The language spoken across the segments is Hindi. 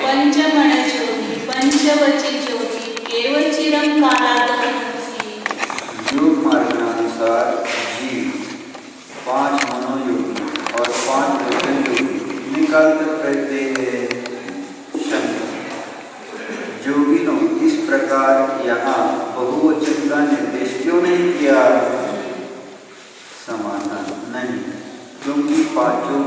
पंचमण ज्योति पंचवची ज्योति केवचिरम कालादहंति। योग मार्गानुसार जीव 5 मनोयोगी और 5 वचन योगी कितने काल तक रहते हैं? शंकर। योगिनों इस प्रकार यहाँ बहुवचन का निर्देश क्यों नहीं किया? समाधान नहीं, क्योंकि पांचों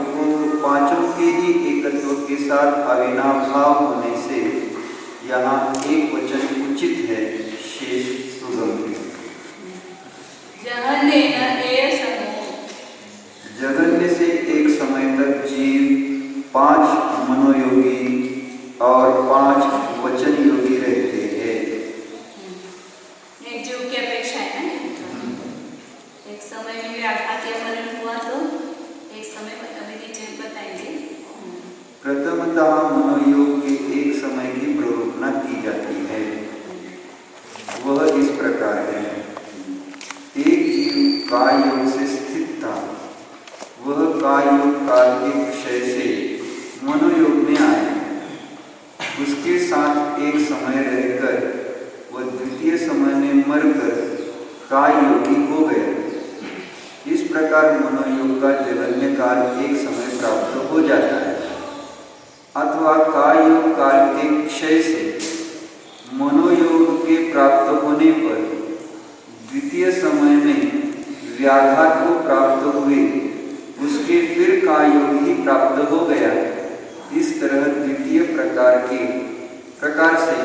के ही एकत्व के साथ अविनाभाव होने से यहाँ एक वचन उचित है, शेष सुगम है। जगन्य से एक समय तक जीव 5 मनोयोगी और 5 वचन योगी रहते हैं। एक जीव की अपेक्षा है ना, एक समय में व्याघात या मरण हुआ तो एक समय पर अभी नीचे बताएंगे। प्रथमतः मनोयोग के एक समय की प्ररूपणा की जाती है। वह इस प्रकार है। एक जीव काय योग से स्थित था। वह काय योग काल के क्षय से मनोयोग में आया। उसके साथ एक समय रहकर वह द्वितीय समय में मरकर काय योगी हो गया। इस प्रकार मनोयोग का जगन्य काल एक समय प्राप्त हो जाता है, अथवा काय योग काल के क्षय से मनोयोग के प्राप्त होने पर द्वितीय समय में व्याघात को प्राप्त हुए उसके फिर काय योग ही प्राप्त हो गया। इस तरह द्वितीय प्रकार से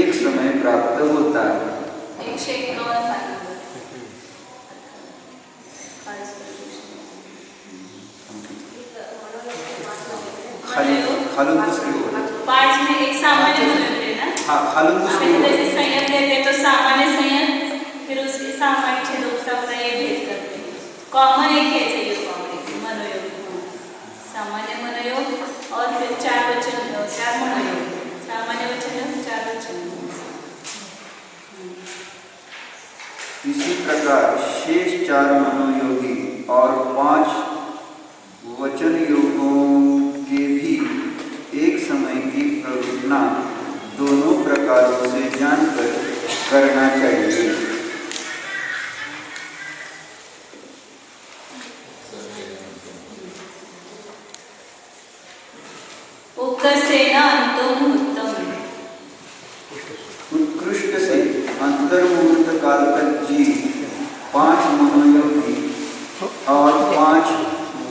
एक समय प्राप्त होता है। पांच में एक सामान्य मनोयोग है ना। हाँ, जैसे संयम लेते तो सामान्य संयम, फिर उसके सामान्य लोग सब ये भेद करते हैं। कॉमन एक है चाहिए मनोयोग, सामान्य मनोयोग और फिर 4 मनोयोग, सामान्य वचन 4 वचन। इसी प्रकार शेष 4 मनोयोगी और 5 वचन योगों के भी एक समय की प्ररूपणा दोनों प्रकारों से जानकर करना चाहिए। उत्कृष्ट से अंतर्मुहूर्त काल तक जीव 5 मनोयोगी और 5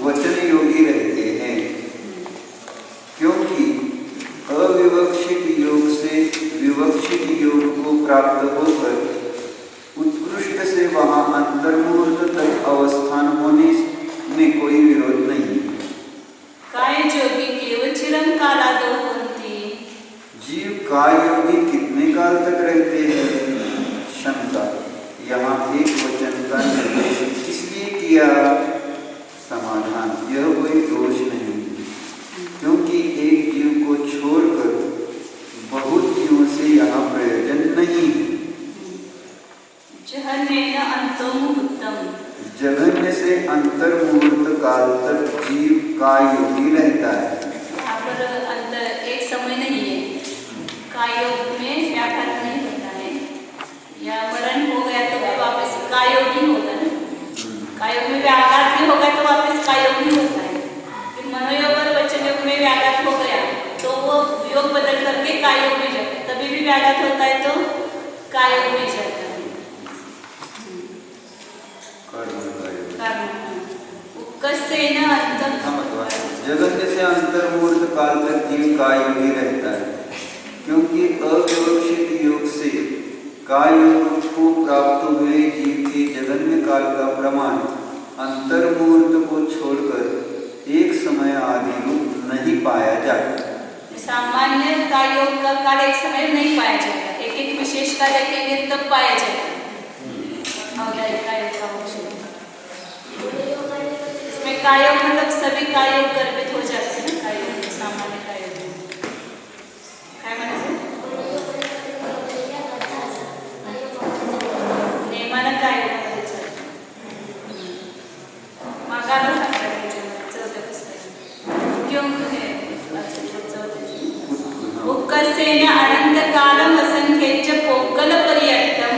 वचन योगी रहते हैं, क्योंकि अविवक्षित योग से विवक्षित योग को प्राप्त होकर उत्कृष्ट से वहां अंतर्मुहूर्त तक अवस्थान होने में कोई विरोध नहीं। काय योगी केवचिरम कालादहंति। जीव काय योगी कितने काल तक रहते हैं? शंका। यहाँ एक वचन का निर्देश इसलिए किया? समाधान, यह कोई दोष नहीं, क्योंकि एक जीव को छोड़कर बहुत जीवों से यहाँ प्रयोजन नहीं। जघन्य से अंतर्मुहूर्त काल तक जीव काय योगी रहता है। यहाँ पर अंतर एक समय नहीं है। काय योग में व्याघात नहीं होता है, या मरण हो गया तो वापस काय योग ही होगा ना। काय योग में व्याघात भी होगा तो वापस काय योग ही होता है। फिर मनोयोग और वचन योग में व्याघात हो गया तो वो योग बदल करके काय योग में जाता है। तभी भी व्याघात होता है तो काय योग में जाता है। जगन्य से अंतर्मुहूर्त काल तक जीव काय योगी रहता है, क्योंकि अविवक्षित योग से काय योग को प्राप्त हुए जीव के जगन्य काल का प्रमाण अंतर्मुहूर्त को छोड़कर एक समय आदि रूप नहीं पाया जाता। सामान्य काय योग का काल एक समय नहीं पाया जाएगा, एक एक विशेषता देखेंगे तब पाया जाएगा। इसमें काय योग मतलब सभी काय योग गर्भित हो जाते हैं। काय योग सामान्य काय योग काय म्हणायचं? नेमानं काय योग मागाला सांगतात चौथ्या पुस्तकात. उत्कर्षेण अनंतकालम असंख्येच पोक्कल पर्यंतम।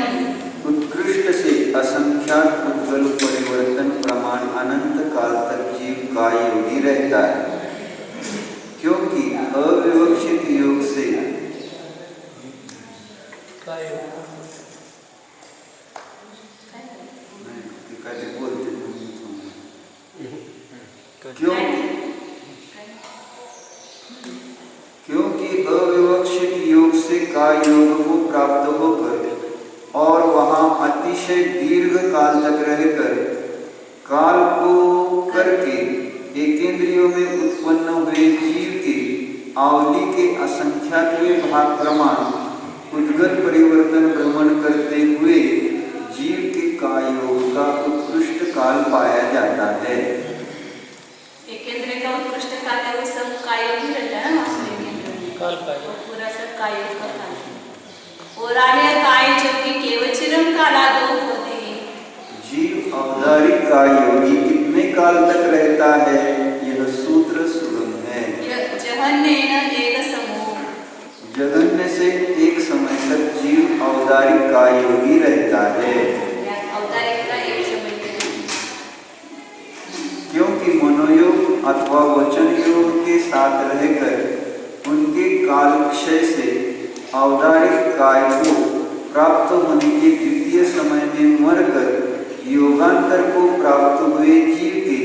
उत्कृष्ट से असंख्यात उज्ज्वल परिवर्तन प्रमाण अनंत काल तक जीव का योगी रहता है, क्योंकि अविवक्षित योग से क्योंकि अविवक्षित योग से काय योग को प्राप्त होकर और वहां अतिशय दीर्घ काल तक रहकर काल को करके एकेंद्रियों में उत्पन्न हुए जीव के आवली के असंख्याकीय भाग प्रमाण उद्गत परिवर्तन भ्रमण करते हुए जीव के कायोग का उत्कृष्ट काल पाया जाता है। एकेंद्र का उत्कृष्ट काल है, वो सब कायोग ही रहता है ना, काल पूरा सब कायोग का काल है। और आर्य काय जो कि केवल चिरम काला दो होते हैं। जीव अवधारित का योगी कितने काल तक रहता है, यह सूत्र सुगम है। जहन्नेन एक समूह, जगन्य से एक समय तक जीव अवधारित का योगी रहता है, अवतारिक का एक समय तक। क्योंकि मनोयोग अथवा वचन योग के साथ रहकर उनके काल क्षय से अवधारित काय को प्राप्त होने के द्वितीय समय में मरकर योगांतर को प्राप्त हुए जीव के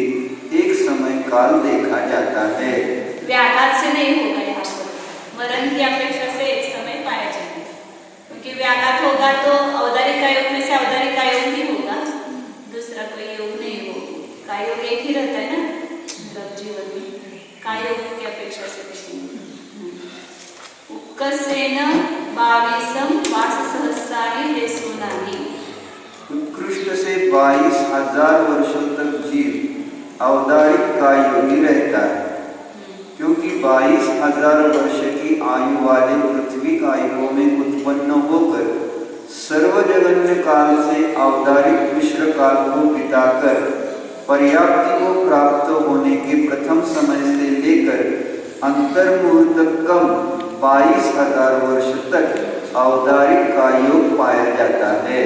एक समय काल देखा जाता है। व्याघात से नहीं होगा, यहाँ पर मरण की अपेक्षा से एक समय पाया जाएगा, क्योंकि व्याघात होगा तो अवधारिक योग में से अवधारिक योग ही होगा, दूसरा कोई योग नहीं होगा। काय योग एक ही रहता है ना जीवन में, काय योग की अपेक्षा से उत्कर्षेण 22 वाससहस्राणि देशोनानि। उत्कृष्ट से 22,000 वर्षों तक जीव अवधारित का योगी रहता है, क्योंकि 22,000 वर्ष की आयु वाले पृथ्वी कायों में उत्पन्न होकर सर्वजगन्य काल से अवधारित मिश्र काल को बिताकर पर्याप्ति को प्राप्त होने के प्रथम समय से लेकर अंतर्मुहूर्त कम 22,000 वर्ष तक अवधारित का योग पाया जाता है।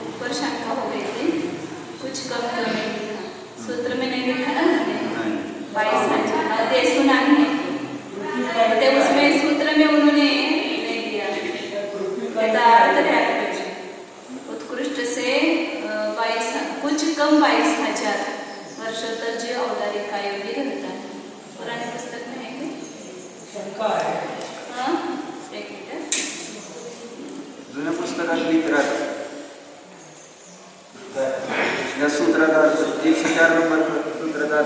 ऊपर शंका हो गई थी, कुछ कम करने की था, सूत्र में नहीं लिखा ना 22,000 देशोनानि है, तो उसमें सूत्र में उन्होंने नहीं दिया, उत्कृष्ट से 22 कुछ कम 22,000 वर्षों तक जो अवधारिक का योगी रहता है। पुराने पुस्तक में है क्या? हाँ, एक मिनट, जुन्या पुस्तकात लिहित राहतात या सूत्राचा 104 नंबर सूत्राचा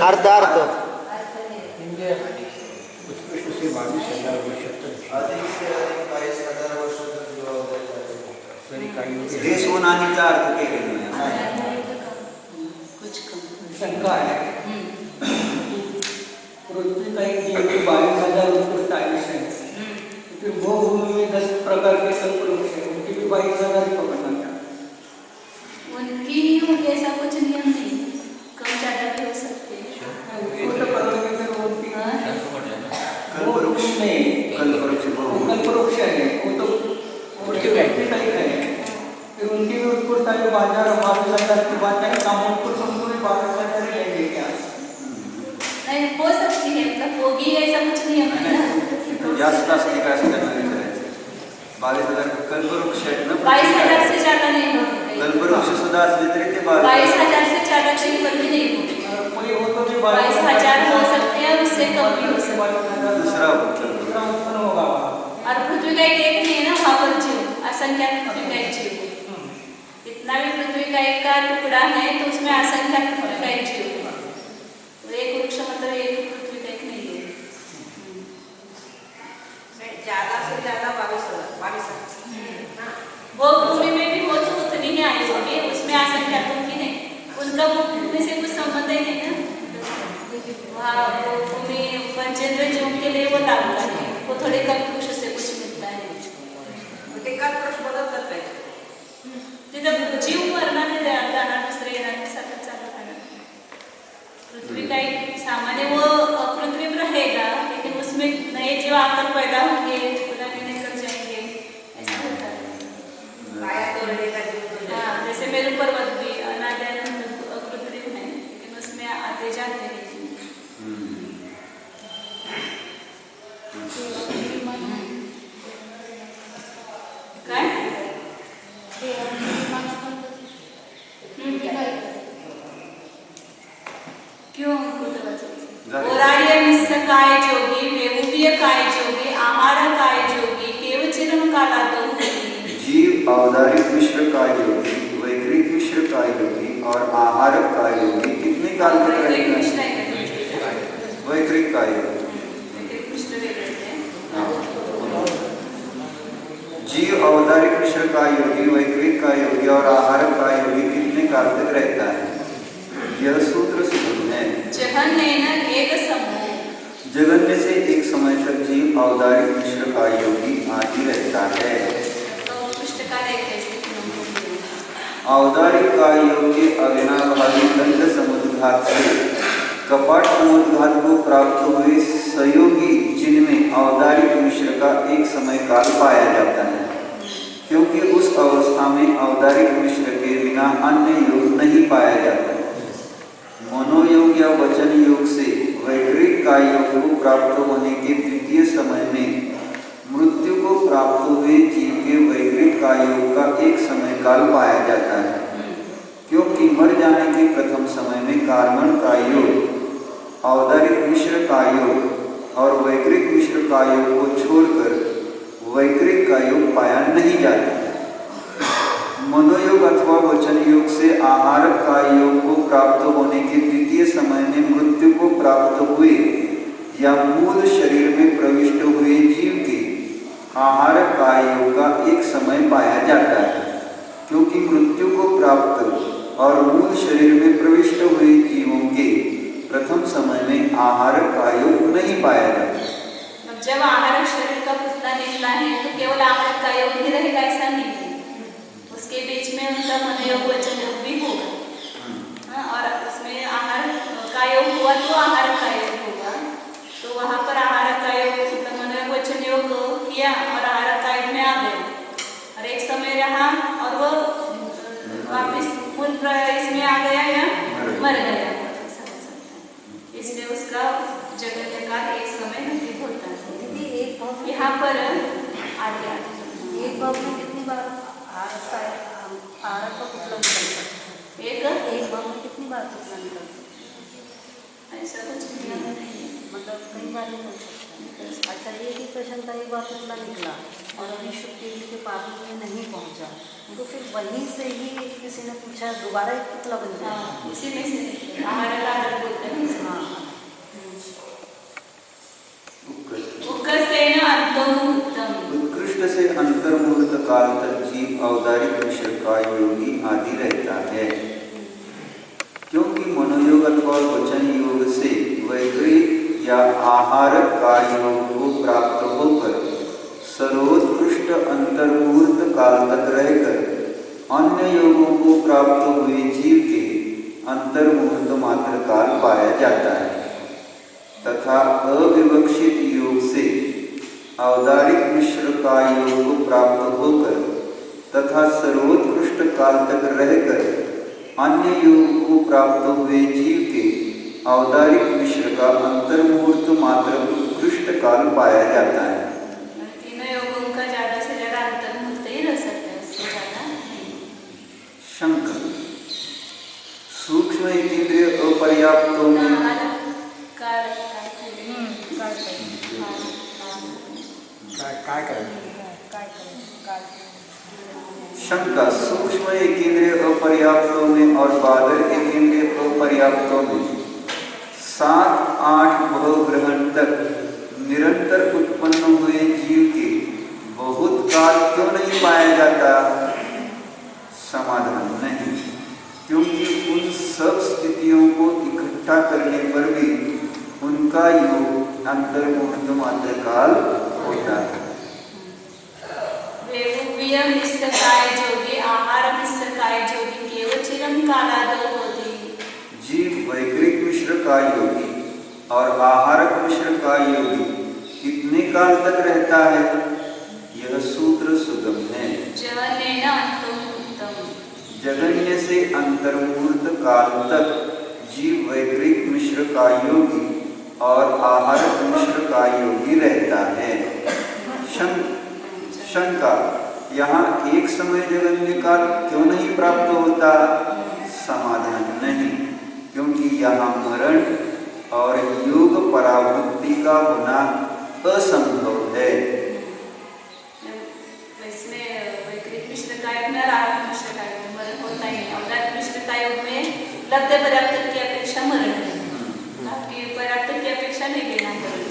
अर्थ अर्थ उत्कृष्ट से 22,000 वर्ष तक अधिक से अधिक 22,000 वर्ष तक तरी देश होनानीचा अर्थ केलेला आहे। कुछ कम शंका है, पृथ्वी का एक जीव की 22,000 उत्कृष्ट आयुष्य है, फिर वो भूमि में 10 प्रकार के कल्पवृक्ष हैं, उनकी भी 22,000 ही पकड़ना था। उनकी उनके ऐसा कुछ नियम नहीं, कम ज़्यादा भी हो सकते हैं। वो तो परमेश्वर वो उनकी कल्पवृक्ष नहीं, कल्पवृक्ष है, वो तो उनके व्यक्ति टाइप है, फिर उनकी भी उत्कृष्ट आयु 22,000 की बात है, कामोत्कृष्ट उनको भी 22,000 ही लेंगे क्या? नहीं हो सकती है, मतलब होगी ऐसा कुछ नियम है ना, जास्त असते का असं त्यांना विचारायचं। 22,000 कल्पवृक्ष आहेत ना, 22,000 से ज़्यादा नहीं होते, कल्पवृक्ष सुद्धा असले तरी ते 22,000 से ज़्यादा कहीं पर भी नहीं होते, कोई हो तो भी 22,000 हो सकते हैं और उससे कम भी हो सकते हैं। दूसरा दूसरा उत्पन्न होगा और पृथ्वी का एक नहीं है ना, वहाँ पर जीव असंख्यात पृथ्वी का एक जीव है, इतना भी पृथ्वी का एक का टुकड़ा है तो उसमें असंख्यात पृथ्वी का एक जीव है, तो एक वृक्ष मतलब एक पृथ्वी का एक नहीं है। ज्यादा से ज्यादा 22,000 वो भूमि में भी वो तो उतनी ही आयु होगी, उसमें असंख्यातों की नहीं, उनका भूमि से कुछ संबंध ही नहीं ना, वहाँ वो भूमि पंचेंद्र जीव के लिए वो लागू है, वो थोड़े कम वृक्ष से कुछ मिलता है, ते कल्पवृक्ष बदलतात काय? तिथं जीव मरणार जाणार दुसरे येणार सारखं चालू राहणार, पृथ्वी का एक सामान्य वो कृत्रिम रहेगा, लेकिन उसमें नए जीव आकर पैदा होंगे, खुदा निर्णय कर जाएंगे, ऐसा होता है। काया तो रहेगा, जीव तो रहेगा। हाँ, जैसे मेरू पर्वत भी अनादि कृत्रिम है, लेकिन उसमें आते जाते हैं जीव। काय? क्यों ओराड़ीय मिस्स काय जोगी, वेहुवीय काय जोगी, आहार काय जोगी, केवचिरम कालादो जीव अवधारित मिश्र काय योगी, वैकृत मिश्र काय योगी और आहारक काय योगी कितने काल तक रहेगा? वैकृत काय योगी। जीव अवधारित मिश्र काय योगी, वैकृत काय योगी और आहारक काय योगी कितने काल तक रहता है? यह सूत्र सुगम है। एक समूह जगन्य से एक समय तक जीव अवधारित मिश्र काय योगी आदि रहता है। अवधारित काय योग के अविनाभावी दंड समुद्घात से कपाट समुद्घात को प्राप्त हुए सहयोगी जिनमें अवधारित मिश्र का एक समय काल पाया जाता है, क्योंकि उस अवस्था में अवधारित मिश्र के बिना अन्य योग नहीं पाया जाता। मनोयोग या वचन योग से वैकृत काय योग को प्राप्त होने के द्वितीय समय में मृत्यु को प्राप्त हुए जीव के वैकृत काय योग का एक समय काल पाया जाता है, क्योंकि मर जाने के प्रथम समय में कार्बन काय योग, अवधारित मिश्र काय योग और वैकृत मिश्र काय योग को छोड़कर वैकृत काय योग पाया नहीं जाता। मनोयोग अथवा वचन योग से आहार काय योग को प्राप्त होने के द्वितीय समय में मृत्यु को प्राप्त हुए या मूल शरीर में प्रविष्ट हुए जीव के आहार काय योग का एक समय पाया जाता है, क्योंकि मृत्यु को प्राप्त और मूल शरीर में प्रविष्ट हुए जीवों के प्रथम समय में आहार काय योग नहीं पाया जाता। जब आहार शरीर का पुतला निकला है तो केवल आहार काय योग ही रहेगा, ऐसा नहीं है। उसके बीच में उनका मनोयोग वचन योग भी होगा। और उसमें आहार काय योग हुआ तो आहार काय योग होगा, तो वहाँ पर आहार काय योग मतलब मनोयोग वचन योग किया और आहार काय योग में आ गए और एक समय रहा और वो वापिस मूल इसमें आ गया या मर गया, इसलिए उसका जगत का एक समय व्यतीत होता है। यहाँ पर आगे एक बार में कितनी बार आहार का पुतला निकल सकता है? एक बार में कितनी बार पुतला निकल सकता है? ऐसा कुछ नहीं है, मतलब कई बार निकल सकता है। अच्छा, ये भी प्रश्न था, एक बार पुतला निकला और अभी शुभ देवी के पास में नहीं पहुंचा, तो फिर वहीं से ही किसी ने पूछा दोबारा एक पुतला बन जाए? उसी में से आहार का आदर बोलते हैं। हाँ, उत्कृष्ट से अंतर्मुहूर्त काल तक जीव अवधारित मिश्र काय योगी आदि रहता है, क्योंकि मनोयोग अथवा वचन योग से वैकृत या आहार काय योग को प्राप्त होकर सर्वोत्कृष्ट अंतर्मुहूर्त काल तक रहकर अन्य योगों को प्राप्त हुए जीव के अंतर्मुहूर्त मात्र काल पाया जाता है, तथा अविवक्षित योग से अवधारित मिश्र काय योग को प्राप्त होकर तथा सर्वोत्कृष्ट काल तक रहकर अन्य योग को प्राप्त हुए जीव के अवधारित मिश्र का अंतर्मुहूर्त मात्र उत्कृष्ट काल पाया जाता है। तीनों योगों का ज्यादा से ज्यादा अंतर्मुहूर्त ही रह सकता है, उससे ज्यादा नहीं। शंकर सूक्ष्म इंद्रिय अपर्याप्तों में शंका सूक्ष्म एकेंद्रिय अपर्याप्तों में और बादल एकेंद्रिय अपर्याप्तों में 7-8 भवग्रहण तक निरंतर उत्पन्न हुए जीव के बहुत काल क्यों नहीं पाया जाता? समाधान नहीं, क्योंकि उन सब स्थितियों को इकट्ठा करने पर भी उनका योग अंतर्मुहूर्त मात्र काल होता है। वेहुवीय मिश्र काय जोगी, आहार मिश्र काय जोगी, केवचिरम कालादो होती। जीव वैकृत मिश्र का योगी और आहारक मिश्र का योगी कितने काल तक रहता है, यह सूत्र सुगम है। जहनेन अंतर्मुहूर्तम, जगन्य से अंतर्मुहूर्त काल तक जीव वैकृत मिश्र का योगी और आहारक मिश्र का योगी रहता है। शंका, यहाँ एक समय जगन्य काल क्यों नहीं प्राप्त होता? समाधान नहीं, क्योंकि यहाँ मरण और योग परावृत्ति का होना असंभव है। इसमें वैकृत मिश्र का योग में और आहारक मिश्र का योग में मरण होता ही नहीं। अवदात मिश्र का योग में लब्ध पर्याप्त की अपेक्षा मरण है, बाकी पर्याप्त की अपेक्षा नहीं लेना मरण।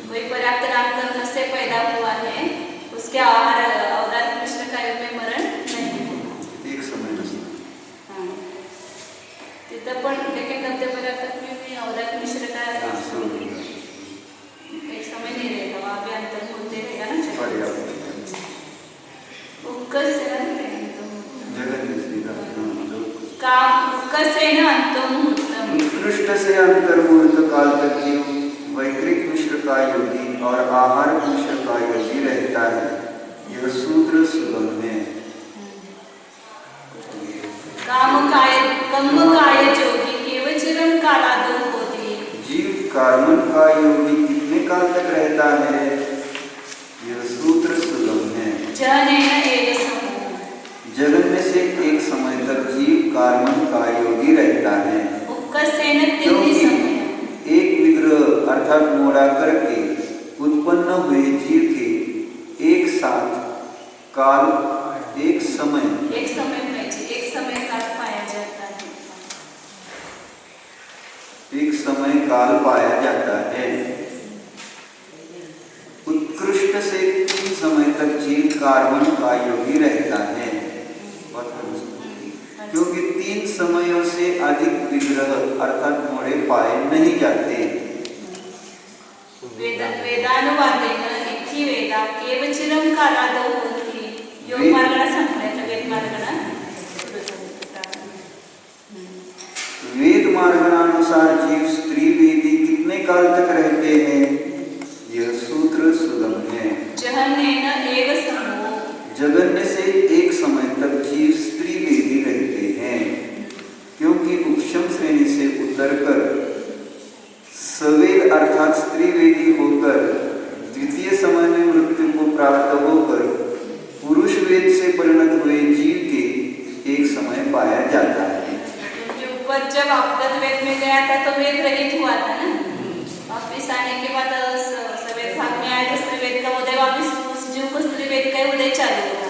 कोई पर्याप्त नामकरण से पैदा हुआ है, उसके आहार अवदात मिश्र का योग में मरण नहीं होगा। एक समय हाँ, तिथं पण लेकिन लब्ध पर्याप्त में भी अवदात मिश्र का एक समय नहीं रहेगा, वहाँ भी अंतर होते रहेगा ना। पर्याप्त उत्कृष्ट से अंतर्मुहूर्त काल तक जीव वैकृत मिश्र का योगी और आहार मिश्र का योगी रहता है। यह सूत्र सुगम है। जोगी केवल चिरम कालादो होती। जीव कार्मन का योगी कितने काल तक रहता है, यह सूत्र सुगम है। जगन्य से एक समय तक जीव कार्मन का योगी रहता है, क्योंकि एक विग्रह अर्थात मोड़ा करके उत्पन्न हुए जीव के एक साथ काल एक समय काल पाया जाता है। एक समय काल पाया जाता है। उत्कृष्ट से 3 समय तक जीव कार्बन का योगी रहता है, क्योंकि 3 समयों से अधिक विग्रह अर्थात मोड़े पाए नहीं जाते। वेदानुवादेन इति वेदा केवचिरम कालादो होती। योग मार्गना सांगितलं, वेद मार्गना वेद मार्गनानुसार जीव स्त्री वेदी कितने काल तक रहते हैं, यह सूत्र सुगम है। जगन्य से एक समय तक जीव स्त्री वेदी रहते हैं, क्योंकि उपशम श्रेणी से उतरकर सवेद अर्थात स्त्री वेदी होकर द्वितीय समय में मृत्यु को प्राप्त होकर पुरुष वेद से परिणत हुए जीव के एक समय पाया जाता है। ऊपर जब आपगत वेद में गया था तो वेद रहित हुआ था ना, वापिस आने के बाद सवेद भाग में आया तो स्त्री वेद का उदय, वापिस उस जीव को स्त्री वेद का उदय चालू हुआ।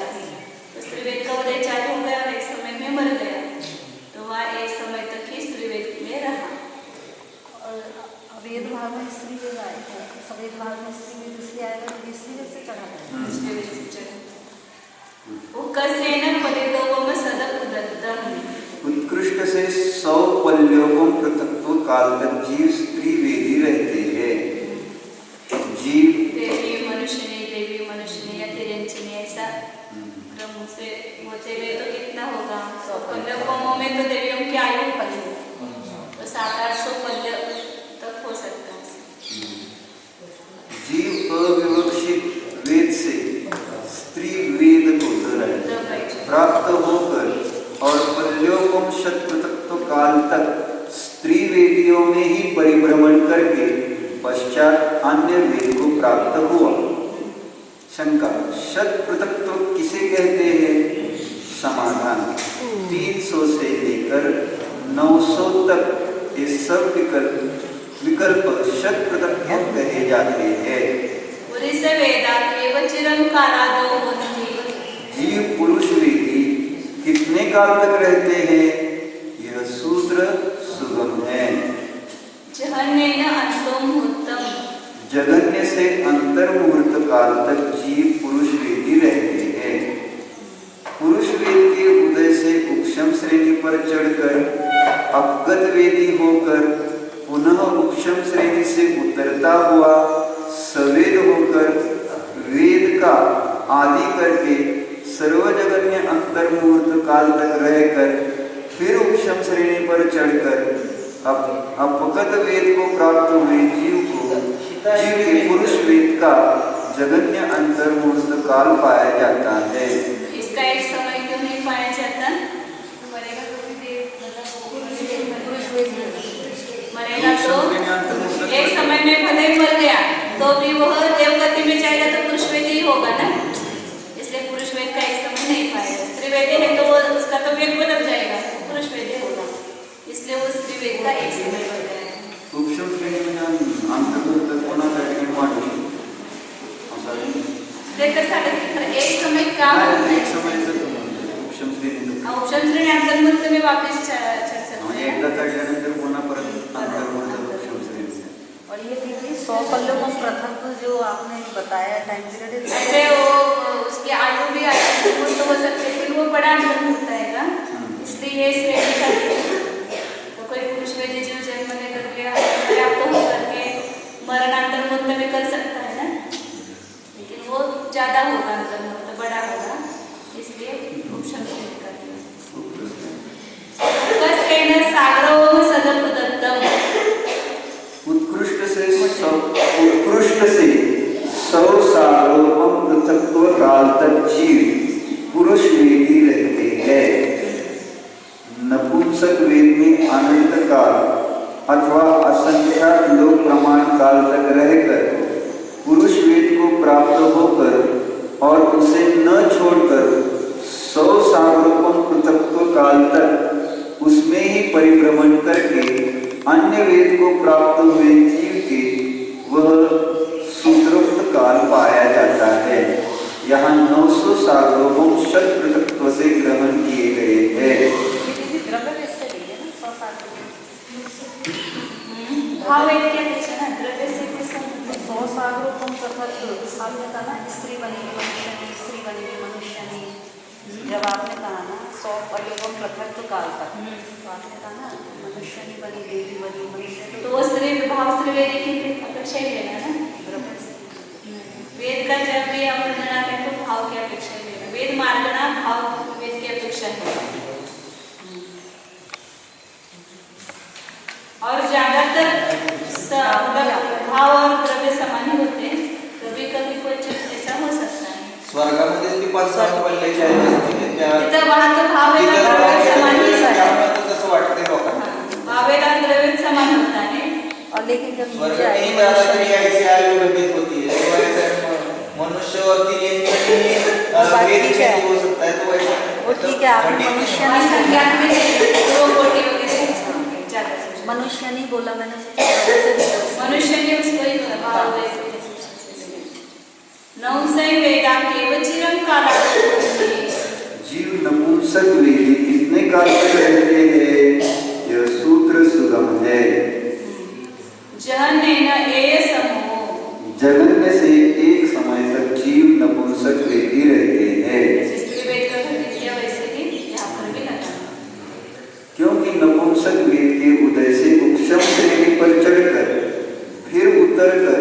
तो स्त्री वेद का उदय चालू हो गया और एक समय में मर गया, तो वह एक समय तक ही स्त्री वेद में रहा। वेद भाग में स्त्री वेद आएगा, सवेद भाग में स्त्री वेद इसलिए आएगा कि स्त्री वेद से चढ़ा है। स्त्री वेद से चढ़ा उकसेन पलितोवम सदक उदत्तम। उत्कृष्ट से 100 पल्यों पृथक्त्व काल तक जीव स्त्री वेदी रहते हैं। जीव देवी मनुष्यनी या तिरंचनी ऐसा क्रम से होते हुए तो कितना होगा? 100 पल्यों में तो देवियों की आयु पल्य तो 700-800 पल्य तक हो सकता है। जीव अविवक्षित वेद से स्त्री वेद को प्राप्त होकर और पल्यों शतपृथक्त्व काल तक स्त्री वेदियों में ही परिभ्रमण करके पश्चात अन्य वेद को प्राप्त हुआ। शंका, शतपृथक्त्व किसे कहते हैं? समाधान, 300 से लेकर 900 तक ये सब विकल्प शतपृथक्त्व कहे जाते हैं। जीव पुरुष वेदी कितने काल तक रहते हैं, यह सूत्र सुगम है। जगन्य से अंतर्मुहूर्त काल तक जीव पुरुष वेदी रहते हैं। पुरुष वेद के उदय से उपशम श्रेणी पर चढ़कर अपगत वेदी होकर पुनः उपशम श्रेणी से उतरता हुआ सवेद होकर वेद का आदि करके सर्वजगन्य अंतर्मुहूर्त काल तक रहकर फिर उपशम श्रेणी पर चढ़कर अपगत वेद को प्राप्त हुए जीव के पुरुष वेद का जगन्य अंतर्मुक्त काल पाया जाता है। इसका एक समय क्यों नहीं पाया जाता? मरेगा तो एक समय में भले ही मर गया तो भी वह देवगति में जाएगा तो पुरुष वेद ही होगा ना, इसलिए पुरुष वेद का एक समय नहीं पाएगा। त्रिवेदी है तो वो उसका तो वेद बदल जाएगा, पुरुष वेद होगा, इसलिए वो त्रिवेद का एक समय बन गया है। सूक्ष्म श्रेणी में अंतर्गत कोणासाठी वाटू एक समय काम एक समय सूक्ष्म श्रेणी औषध श्रेणी अंतर्मुक्त में वापस चल सकते म्हणजे हैं। एकदा काढल्यानंतर पुन्हा परत अंतर्मुक्त सूक्ष्म श्रेणी। और ये दीदी 100 पल्लों का पृथक जो आपने बताया टाइम पीरियड ऐसे वो उसकी आयु भी अंतर्मुक्त हो सकती है, फिर वो बड़ा अंतर्मुक्त आएगा, इसलिए ये श्रेणी का तो कोई पुरुष वेद जीव जन्म लेकर के पर्याप्त हो करके मरण अंतर्मुक्त में कर सकता है ना, लेकिन वो ज्यादा होगा, अंतर्मुक्त बड़ा होगा, इसलिए ऑप्शन श्रेणी का सागरोह सदपदत्तम। उत्कृष्ट से 100 सागरों पृथक्त्व काल तक जीव पुरुष वेदी रहते हैं। नपुंसक वेद में अनंत काल अथवा असंख्यात लोक प्रमाण काल तक रहकर पुरुष वेद को प्राप्त होकर और उसे न छोड़कर 100 सागरों पृथक्त्व काल तक उसमें ही परिभ्रमण करके अन्य वेद को प्राप्त हुए जीव के वह सूत्रोक्त काल पाया जाता है। यहाँ 900 सागरों शत पृथक्त्व से ग्रहण किए गए हैं। द्रव्य से लिए ना 100 साल भाव एक क्या पूछा ना, द्रव्य से कैसा 100 सागरों को पृथक आपने कहा ना, स्त्री बनेगी मनुष्यनी, स्त्री बनेगी मनुष्यनी। जब आपने कहा ना 100 पल्लों को पृथक काल तक, तो आपने कहा ना मनुष्यनी बनी, देवी बनी, मनुष्य तो वो स्त्री भाव त्रिवेदी की अपेक्षा ही लेना ना, द्रव्य से वेद का जब भी अवगणना है तो भाव की अपेक्षा ही लेना, वेद मार्गना भाव वेद की अपेक्षा है। और ज्यादातर भाव और द्रव्य समान ही होते हैं, कभी कभी कुछ ऐसा हो सकता है स्वर्गामध्ये ती 5-6 पल्ल्याची आहे तिथं वहां तो भाव वेद और द्रव्य समान ही होता है। तसं वाटते लोकांना भाव वेद और द्रव्य समान होता है, और लेकिन जब स्वर्ग नीचे नहीं जाता तरी ऐसी आयु घटित होती है, तो ऐसा मनुष्यवरती वेद चेंज हो सकता है, तो वैसा वो ठीक है, आप हमारी संज्ञान में 2 कोटि वगैरह ज्यादा से मनुष्य नहीं बोला मैंने, द्रव्य से भी मनुष्य ने उसको ही बोला भाव वेद। नौसै वेदा केवचिरं कालात् जीव नपुंसक वेदी कितने काल तक रहते हैं? यह सूत्र सुगम है। जहन्नेन एय समो, जगन्य से एक समय तक जीव नपुंसक वेदी रहते हैं। स्त्री वेद का घटित किया वैसे ही यहाँ पर भी लगा, क्योंकि नपुंसक वेद के उदय से उपशम श्रेणी पर चढ़कर फिर उतरकर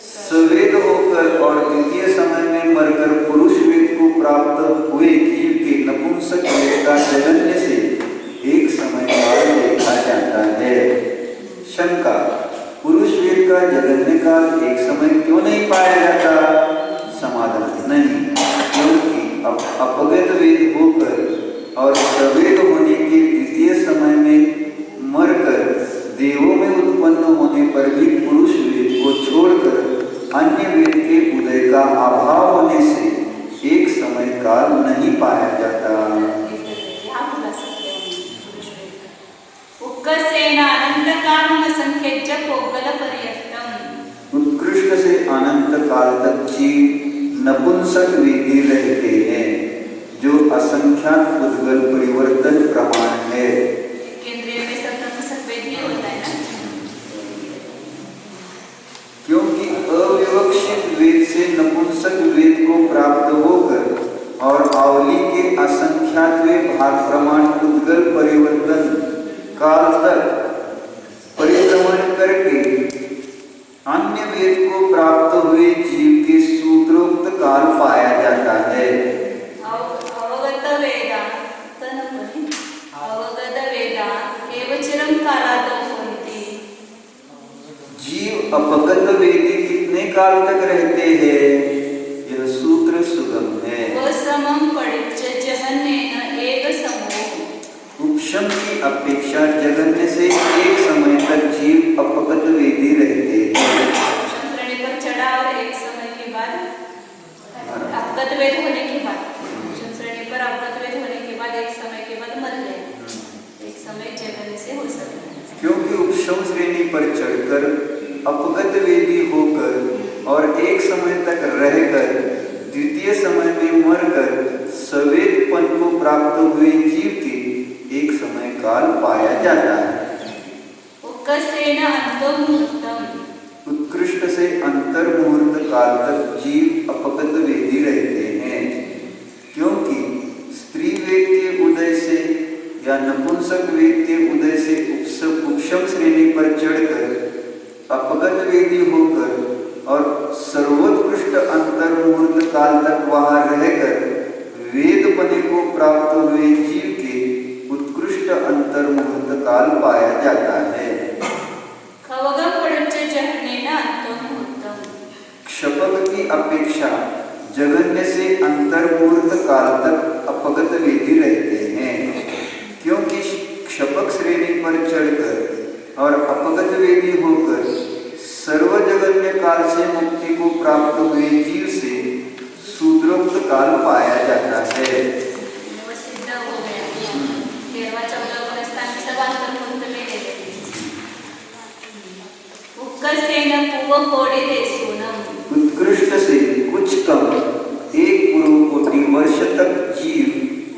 सवेद होकर और द्वितीय समय में मरकर पुरुष वेद को प्राप्त हुए जीव के नपुंसक वेद का जगन्य से एक समय काल देखा जाता है। शंका, पुरुष वेद का जगन्य काल एक समय क्यों नहीं पाया जाता? समाधान नहीं, क्योंकि अपगत वेद होकर और सवेद होने के द्वितीय समय में मरकर देवों में उत्पन्न होने पर भी पुरुष वेद को छोड़कर अन्य वेद के उदय का अभाव होने से एक समय काल नहीं पाया जाता। यहाँ बोला सकते हैं पुरुष वेद का उक्कसेन अनंतकाल संख्यज्य पोगल पर्यंतम। उत्कृष्ट से अनंत काल तक जीव नपुंसक वेदी रहते हैं, जो असंख्यात उद्गल परिवर्तन प्रमाण है। केंद्रीय में सब नपुंसक वेद ही होता है ना, क्योंकि अविवक्षित वेद से नपुंसक वेद को प्राप्त होकर और आवली के असंख्यातवें भाग प्रमाण उद्गल परिवर्तन काल तक परिभ्रमण करके अन्य वेद को प्राप्त हुए जीव के सूत्रोक्त काल पाया जाता है। अवगत वेदा अवगत वेदा केवचिरं काला अपगत वेदी कितने काल तक रहते हैं? यह सूत्र सुगम है। समम पड़िच्च जहन्नेन एक समो। उपशम की अपेक्षा जगन्य से एक समय तक जीव अपगत वेदी रहते हैं। उपशम श्रेणी पर चढ़ा और एक समय के बाद अपगत वेद होने के बाद, उपशम श्रेणी पर अपगत वेद होने के बाद एक समय के बाद मर गए, एक समय जगन्य से हो सकता है। क्योंकि उपशम श्रेणी पर चढ़कर अपगत वेदी होकर और एक समय तक रहकर द्वितीय समय में मरकर सवेदपन को प्राप्त हुए जीव के एक समय काल पाया जाता है। उत्कर्षेण अंतर्मुहूर्तम। उत्कृष्ट से अंतर मुहूर्त काल तक जीव अपगत वेदी रहते हैं, क्योंकि स्त्री वेद के उदय से या नपुंसक वेद के उदय से उपशम श्रेणी पर चढ़कर अपगत वेदी होकर और सर्वोत्कृष्ट अंतर मुहूर्त काल तक वहां रहकर वेद पने को प्राप्त हुए जीव के उत्कृष्ट अंतर मुहूर्त काल पाया जाता है। खवगम पड़िच्च जहन्नेन अंतर्मुहूर्तम। क्षपक की अपेक्षा जगन्य से अंतर मुहूर्त काल तक अपगत वेदी रहते हैं, क्योंकि क्षपक श्रेणी पर चढ़कर और अपगत वेदी होकर सर्वजगन्य काल से मुक्ति को प्राप्त हुए जीव से सूत्रोक्त काल पाया जाता है। वो सिद्ध हो गया। 13वां 14वां स्थान में सब अंतर्मुहूर्त में ले लेते हैं। उत्कर्षेण पूर्वकोटिदेशूनम। उत्कृष्ट से कुछ कम एक पूर्व कोटि वर्ष तक जीव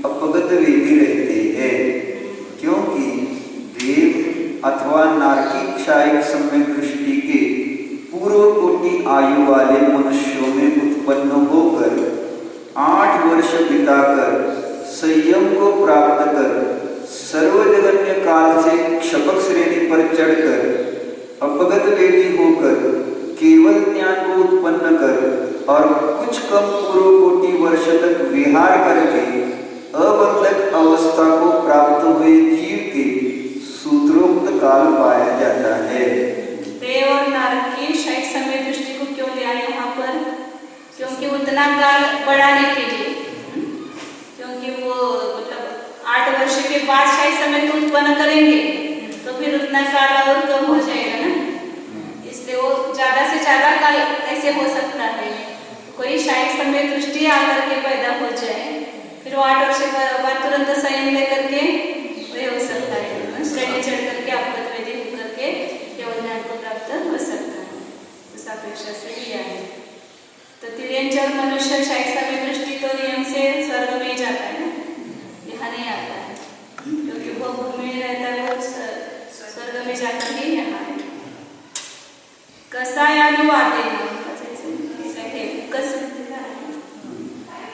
अपगत वेदी रहते हैं, क्योंकि देव अथवा नारकीय क्षायिक सम्यक दृष्टि के पूर्व कोटि आयु वाले मनुष्यों में उत्पन्न होकर 8 वर्ष बिताकर संयम को प्राप्त कर सर्वजगन्य काल से क्षपक श्रेणी पर चढ़कर अपगत वेदी होकर केवल ज्ञान को उत्पन्न कर और कुछ कम पूर्व कोटि वर्ष तक विहार करके अबंधक अवस्था को प्राप्त हुए जीव के सूत्रोक्त काल पाया जाता है। देव और नारकीय क्षायिक समय दृष्टि को क्यों लिया यहाँ पर? क्योंकि उतना काल बढ़ाने के लिए, क्योंकि वो मतलब 8 वर्ष के बाद क्षायिक समय को उत्पन्न करेंगे तो फिर उतना काल और कम हो जाएगा ना, इसलिए वो ज्यादा से ज्यादा काल ऐसे हो सकता है। कोई क्षायिक समय दृष्टि आकर के पैदा हो जाए, फिर वो 8 वर्ष के बाद तुरंत संयम लेकर के वही हो सकता है, श्रेणी चढ़ करके अपगत वेदी होकर के केवल ज्ञान को प्राप्त हो सकता है। उस अपेक्षा से लिया है। तो तिर्यंचर मनुष्य क्षायिक समय दृष्टि तो नियम से स्वर्ग में जाता है ना, यहाँ नहीं आता है, क्योंकि वो भूमि में रहता है, वो स्वर्ग में जाकर ही यहाँ है। कसायानुवादेन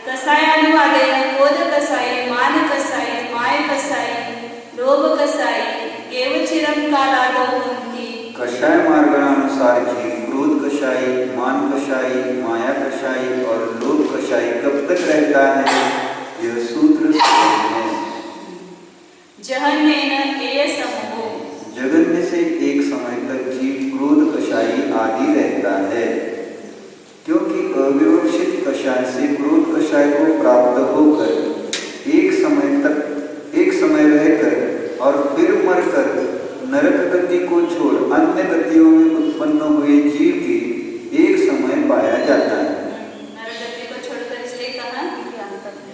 कसायानुवादेन क्रोध कसाई, मान कसाई, माय कसाई, लोभ कसाई केवचिरम कालादौ हन्ति। कषाय मार्गानुसार जीव क्रोध कषाई, मान कषाई, माया कषाई और लोभ कषाई कब तक रहता है? यह सूत्र है। जहन्नेन एय समो। जगन्य से एक समय तक जीव क्रोध कषाई आदि रहता है, क्योंकि अविवक्षित कषाय से क्रोध कषाय को प्राप्त होकर एक समय रहकर और फिर मरकर नरक गति को छोड़ अन्य गतियों में उत्पन्न हुए जीव के एक समय पाया जाता है। नरक गति को छोड़कर इसलिए कहा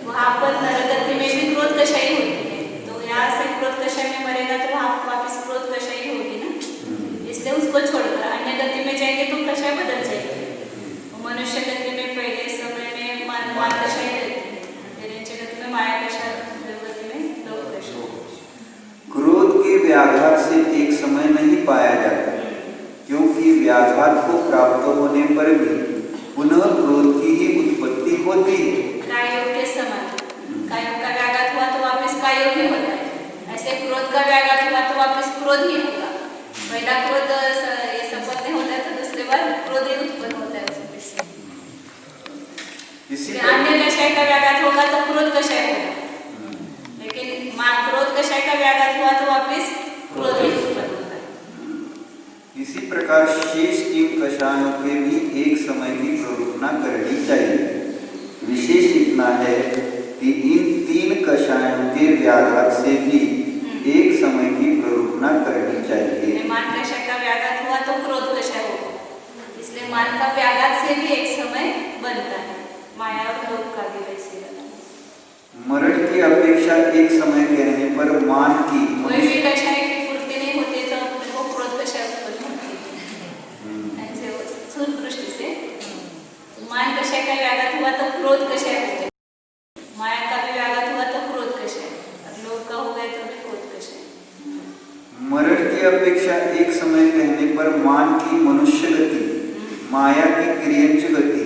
वहाँ पर नरक गति में भी क्रोध कषाई होती है, तो यहाँ से क्रोध कषाय में मरेगा तो वहाँ वापस क्रोध कषाई होगी ना, इसलिए उसको छोड़कर अन्य गति में जाएंगे तो कषाय बदल जाएगी। मनुष्य गति में पहले समय में मान कषाय रहती है, तिर्यंचर गति में माया कषाय, गति में लोभ कषाय। क्रोध के व्याघात से एक समय नहीं पाया जाता, क्योंकि व्याघात को प्राप्त होने पर भी पुनः क्रोध की ही उत्पत्ति होती है। कायोग के समान, कायोग का व्याघात हुआ तो वापस कायोग ही होता है, ऐसे क्रोध का व्याघात हुआ तो वापस क्रोध ही होगा। पहला क्रोध ये संपत्ति होता है तो दूसरे बार क्रोध ही उत्पन्न होता है। अन्य कषाय का व्याघात होगा तो क्रोध कषाय होगा, लेकिन क्रोध कषाय का व्याघात हुआ तो वापस क्रोध ही उत्पन्न होता है। इसी प्रकार शेष 3 कषायों के भी एक समय की प्ररूपना करनी चाहिए। विशेष इतना है कि इन 3 कषायों के व्याघात से भी एक समय की प्ररूपना करनी चाहिए। मान कषाय का व्याघात हुआ तो क्रोध कषाय होगा, इसलिए मान का व्याघात से भी एक समय बनता है। माया और लोभ का भी वैसे बना। मरण की अपेक्षा एक समय कहने पर मान की कोई भी कषाय की पूर्ति नहीं होती तो अपने को क्रोध कषाय उत्पन्न होती है। ऐसे स्थूल दृष्टि से मान कषाय का व्याघात हुआ तो क्रोध कषाय हो जाए, माया का भी व्याघात हुआ तो क्रोध कषाय, और लोभ का हो गया तो भी क्रोध कषाय। मरण की अपेक्षा एक समय कहने पर मान की मनुष्य गति, माया की क्रियंच गति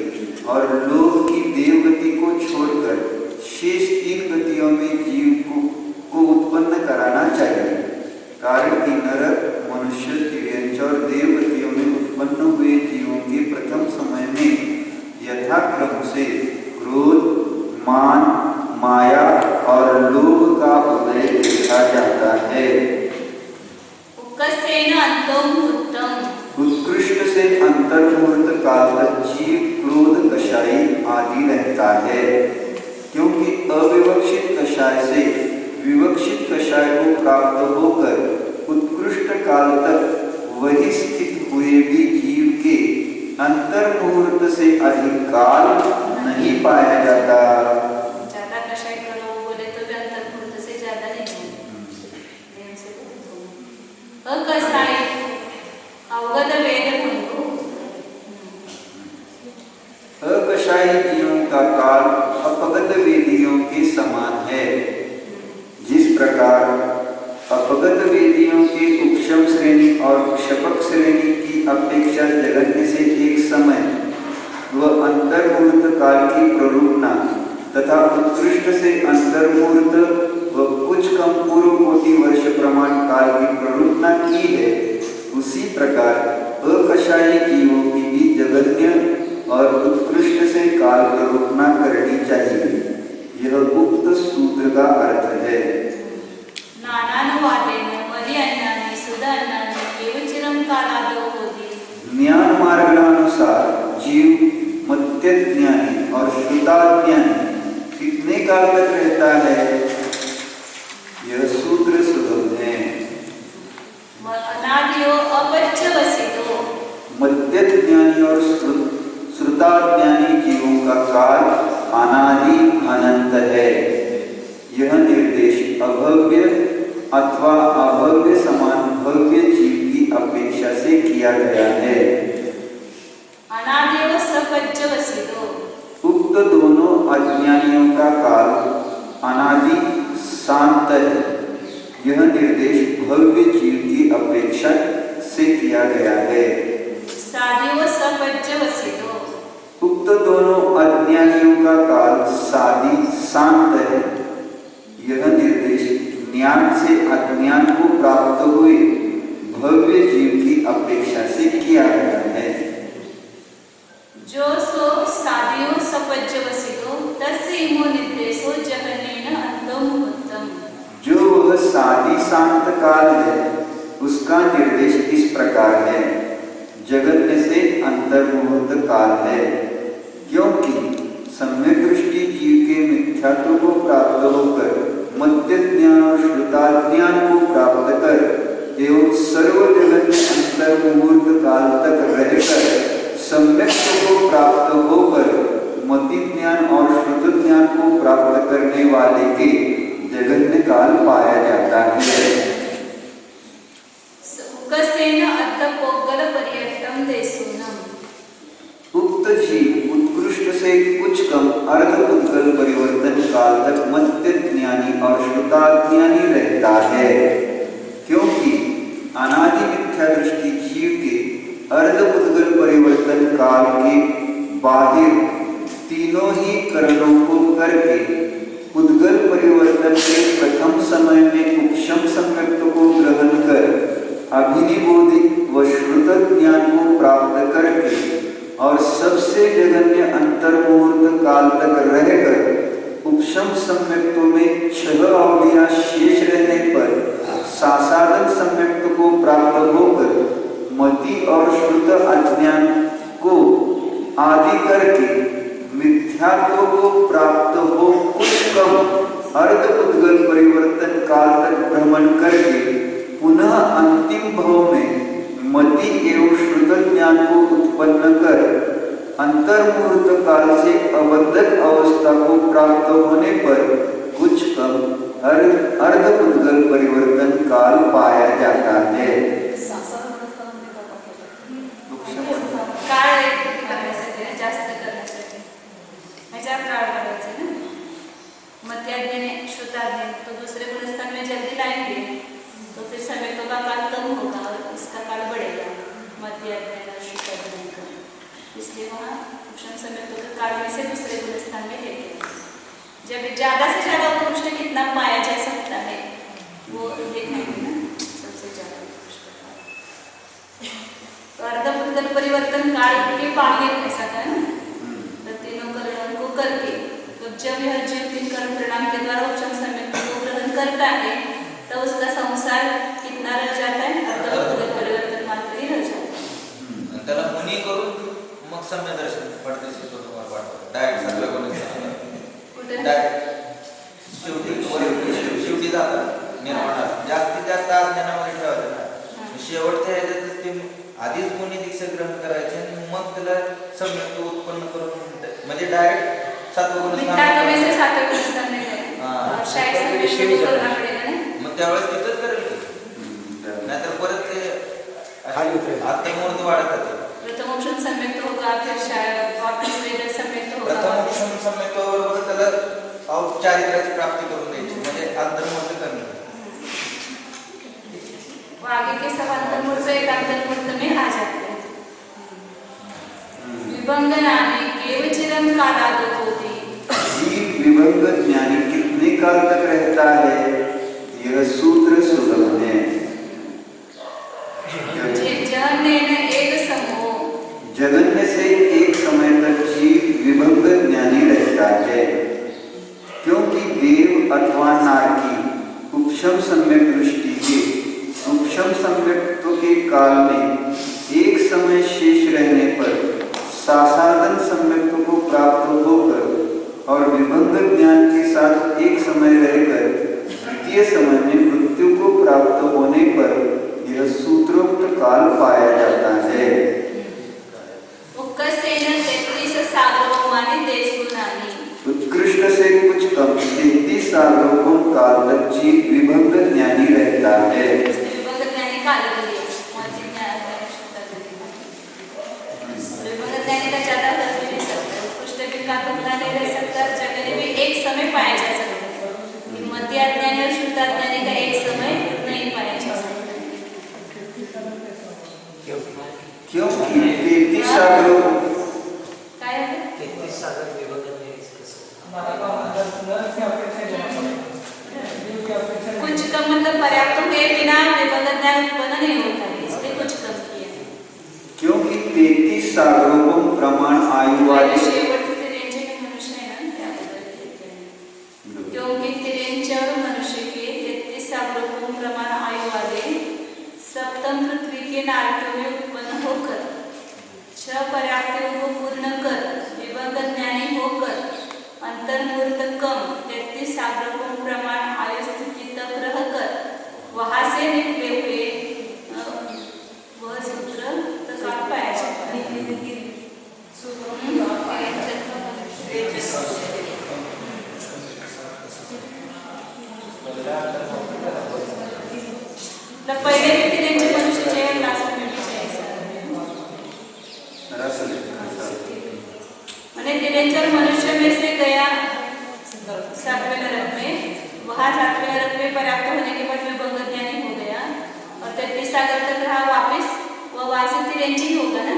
और लोभ की देव गति को छोड़कर शेष 3 गतियों में जीव को उत्पन्न कराना चाहिए। कारण कि नरक, मनुष्य, तिर्यंच और देव गतियों में उत्पन्न हुए जीवों के प्रथम समय में यथाक्रम से क्रोध, मान, माया और लोभ का उदय देखा जाता है। उत्कृष्टेन अंतर्मुहूर्तम, उत्कृष्ट से अंतर्मुहूर्त काल तक जीव क्रोध कषाय आदि रहता है, क्योंकि अविवक्षित कषाय से विवक्षित कषाय को प्राप्त होकर उत्कृष्ट काल तक वही स्थित हुए भी जीव के अंतर्मुहूर्त से अधिक काल नहीं पाया जाता। ज्यादा कषाय करो बोले तो भी अंतर्मुहूर्त से ज्यादा नहीं होगा। अकषाय अवगत वेद म्हणतो, अकषायी जीवों का काल अपगत वेदियों के समान है। जिस प्रकार अपगत वेदियों के उपशम श्रेणी और क्षपक श्रेणी की अपेक्षा जगन्य से एक समय व अंतर्मुहूर्त काल की प्ररूपना तथा उत्कृष्ट से अंतर्मुहूर्त व कुछ कम पूर्व कोटि वर्ष प्रमाण काल की प्ररूपना की है, उसी प्रकार अकषायी जीवों की भी जगन्य और उत्कृष्ट से काल प्ररूपना करनी चाहिए। यह उक्त सूत्र का अर्थ है। नानानुवादेन मर्यान्नानि सुधान्नानि केवचिरं कालादो होति। ज्ञान मार्गानुसार जीव मध्य ज्ञानी और श्रुताज्ञानी कितने काल तक रहता है, यह सूत्र सुलभ है। अनादियो अपच्यवसितो, मध्य ज्ञानी और श्रुताज्ञानी जीवों का काल अनादि अनंत है। यह निर्देश अभव्य अथवा अभव्य समान भव्य जीव की अपेक्षा से किया गया है। अनादियो सपच्यवसितो, उक्त दोनों अज्ञानियों का काल अनादि शांत है। यह निर्देश भव्य जीव की अपेक्षा से किया गया है। सादियो सपच्यवसितो, उक्त दोनों अज्ञानियों का काल सादी शांत है। यह निर्देश ज्ञान से अज्ञान को प्राप्त हुए भव्य जीव की अपेक्षा से किया गया है। जो सो सादियो सपच्यवसितो तस्य इमो निर्देशो जगन्नेन अंतर्मुहूर्तम। जो वह सादी शांत काल है, उसका निर्देश इस प्रकार है। जगन्य से अंतर्मुहूर्त काल है, क्योंकि सम्यक दृष्टि जीव के मिथ्यात्व को प्राप्त होकर मध्य ज्ञान और श्रुताज्ञान को प्राप्त कर एवं सर्वजगन्य अंतर्मुहूर्त काल तक रहकर सम्यक को प्राप्त होकर मति ज्ञान और श्रुत ज्ञान को प्राप्त करने वाले के जगन्य काल पाया जाता है। उकसेन अर्थपोगल पर्यटम देशुनम। उक्त जीव उत्कृष्ट से कुछ कम अर्ध उद्गल परिवर्तन काल तक मध्य ज्ञानी और श्रुताज्ञानी रहता है, क्योंकि अनादि मिथ्या दृष्टि जीव के अर्ध उद्गल परिवर्तन काल के बाहिर तीनों ही करणों को करके उद्गल परिवर्तन के प्रथम समय में उपशम सम्यक्त को ग्रहण कर अभिनिबोधित व श्रुत ज्ञान को प्राप्त करके और सबसे जगन्य अंतर्मुहूर्त काल तक रहकर उपशम सम्यक्तों में 6 अवधियां शेष रहने पर सासादन सम्यक्त को प्राप्त होकर मति और शुद्ध अज्ञान को आदि करके मिथ्यात्व को प्राप्त हो कुछ कम अर्ध उद्गल परिवर्तन काल तक भ्रमण करके पुनः अंतिम भाव में मति एवं शुद्ध ज्ञान को उत्पन्न कर अंतर्मुहूर्त काल से अबद्धक अवस्था को प्राप्त होने पर कुछ कम अर्ध उद्गल परिवर्तन काल पाया जाता है। काळ करण्यासाठी जास्त करण्यासाठी ह्याच्यावर काळ काढायचं ना मध्याज्ञाने श्रुताज्ञान तो दूसरे गुणस्थान में जल्दी लाएंगे तो फिर समय तो का काल कम होगा और इसका काल बढ़ेगा मध्याज्ञान और श्रुताज्ञान का इसलिए वहाँ उपशम समय तो काल में से दूसरे गुणस्थान में लेते हैं जब ज़्यादा से ज़्यादा उत्कृष्ट कितना पाया जा सकता है वो देखेंगे ना सबसे ज़्यादा उत्कृष्ट तो अर्धपुद्गल परिवर्तन काल के बाह्य ऐसा था ना तो तीनों करणों को करके तो जब यह जीव तीन कर्ण परिणाम के द्वारा उपशम समय को ग्रहण करता है तो उसका संसार कितना रह जाता है अर्धपुद्गल परिवर्तन मात्र ही रह जाता है त्याला मुनी करून मग सम्य दर्शन पडते डायरेक्ट सगळं करून कुठे शेवटी जातात निर्माणात जास्तीत जास्त अज्ञानामध्ये ठेवायचं शेवटच्या ह्याच्यातच ते आधीच मुनी दीक्षा ग्रहण करायचे आणि मग त्याला सम्यक उत्पन्न करून म्हणजे डायरेक्ट मिथ्यात्व में से सातवें गुणस्थान में गए और शायद समय शुरू करना पड़ेगा ना मग त्यावेळेस तिथंच करेल नाहीतर परत ते आत्ममुहूर्त वाढत जाते प्रथमोक्षण सम्यक्त होगा फिर शायद वापस वेदर सम्यक्त होगा प्रथमोक्षण सम्यक्त बरोबर त्याला औपचारिकताची प्राप्ती करून द्यायची म्हणजे अंतर्मुहूर्त कमी वो आगे के सब अंतर्मुहूर्त एक अंतर्मुहूर्त में आ जाते हैं विभंगना में केवचिरम कालादो होती जीव विभंग ज्ञानी कितने काल तक रहता है यह सूत्र सुगम है। जगन्य से एक समय तक जीव विभंग ज्ञानी रहता है क्योंकि देव अथवा नारकी उपशम सम्यक दृष्टि के उपशम सम्यक्त्व के काल में एक समय शेष रहने पर सासाधन सम्यक्त्व को प्राप्त होकर और विभंग ज्ञान के साथ एक समय रहकर द्वितीय समय में मृत्यु को प्राप्त होने पर यह सूत्रोक्त काल पाया जाता है। उत्कृष्ट से कुछ कम 33 सालों काल तक जीव विभंग ज्ञानी रहता है। एक समय पाया जा सकता है मध्याज्ञानी और शुद्धाज्ञानी का एक समय नहीं पाया जा सकता क्योंकि 33 सालों कुछ कम मतलब पर्याप्त के बिना विभंग ज्ञान उत्पन्न नहीं होता है इसलिए कुछ कम किया क्योंकि 33 सालों प्रमाण आयु वाले क्योंकि तिरेंचर मनुष्य के 33 सालों प्रमाण आयु वाले सप्तम पृथ्वी के नारकों में उत्पन्न होकर 6 पर्याप्तियों को पूर्ण कर विभंग ज्ञानी होकर अंतर्मुहूर्त कम 33 सालों प्रमाण आयु स्थिति तक रहकर वहां से निकले हुए वह सूत्र तक पाया जाता है। पहिले तिरेंचे मनुष्याचे लास्ट मैंने तिरेंचर मनुष्य में से गया 7वें नरक में वहाँ 7वें नरक में पर्याप्त होने के बाद विभंग ज्ञानी हो गया और 33 सागर तक रहा वापस वह वहाँ से तिरेंची होगा ना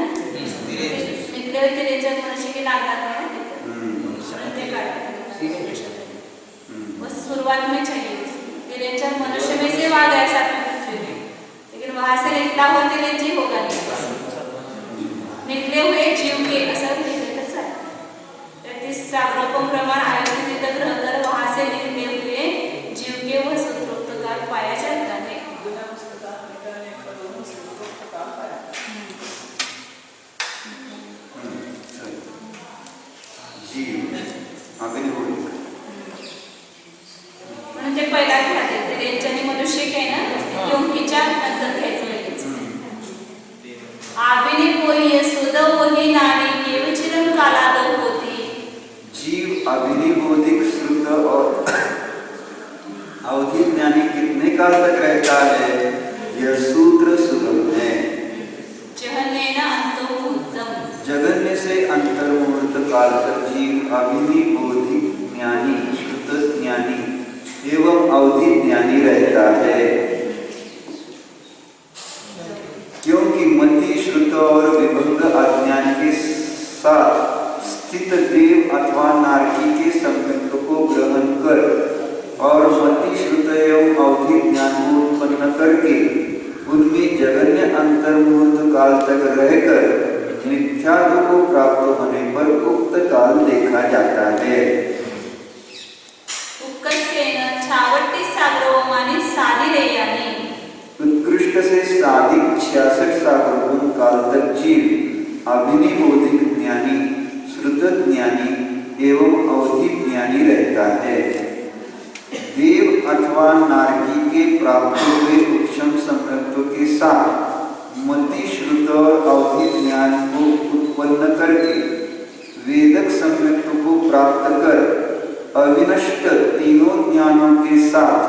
निकले हुए तिरेंचर मनुष्य के नागनाथ बस शुरुआत में चाहिए तिरेंचर मनुष्य में से वहाँ गया 7वें पृथ्वी में लेकिन वहाँ से निकला हुआ तिरेंची होगा नहीं निकले हुए जीव के असर 33 सालों प्रमाण आयु स्थिति तक रहकर वहां से निकले हुए जीव के वह सूत्रोक्त काल पाया जाता है। आविने पोई सुद वही नानी केव चिरम कालादो होती। जीव अभिनिबोधिक श्रुत और अवधि ज्ञानी कितने काल तक रहता है, यह सूत्र सुलभ है। जहन्नेन अंतर्मुहूर्तम, जगन्य से अंतर्मुहूर्त काल तक जीव अभिनिबोधिक ज्ञानी, श्रुत ज्ञानी एवं अवधि ज्ञानी रहता है, क्योंकि मति श्रुत और विभंग अज्ञान के साथ स्थित देव अथवा नारकी के संकल्प को ग्रहण कर और मति श्रुत एवं अवधि ज्ञान को उत्पन्न करके उनमें जगन्य अंतर्मुहूर्त काल तक रहकर मिथ्यात्व को प्राप्त होने पर उक्त काल देखा जाता है। उत्कृष्टेन छावट्टी सागरोमानी साधिरेयानी, उत्कृष्ट से साधिक 66 सागरों काल तक जीव अभिनिबोधिक ज्ञानी, श्रुत ज्ञानी एवं अवधि ज्ञानी रहता है। देव अथवा नारकी के प्राप्त हुए उपशम संकल्प के साथ मति श्रुत और अवधि ज्ञान को उत्पन्न करके वेदक संकल्प को प्राप्त कर अविनष्ट तीनों ज्ञानों के साथ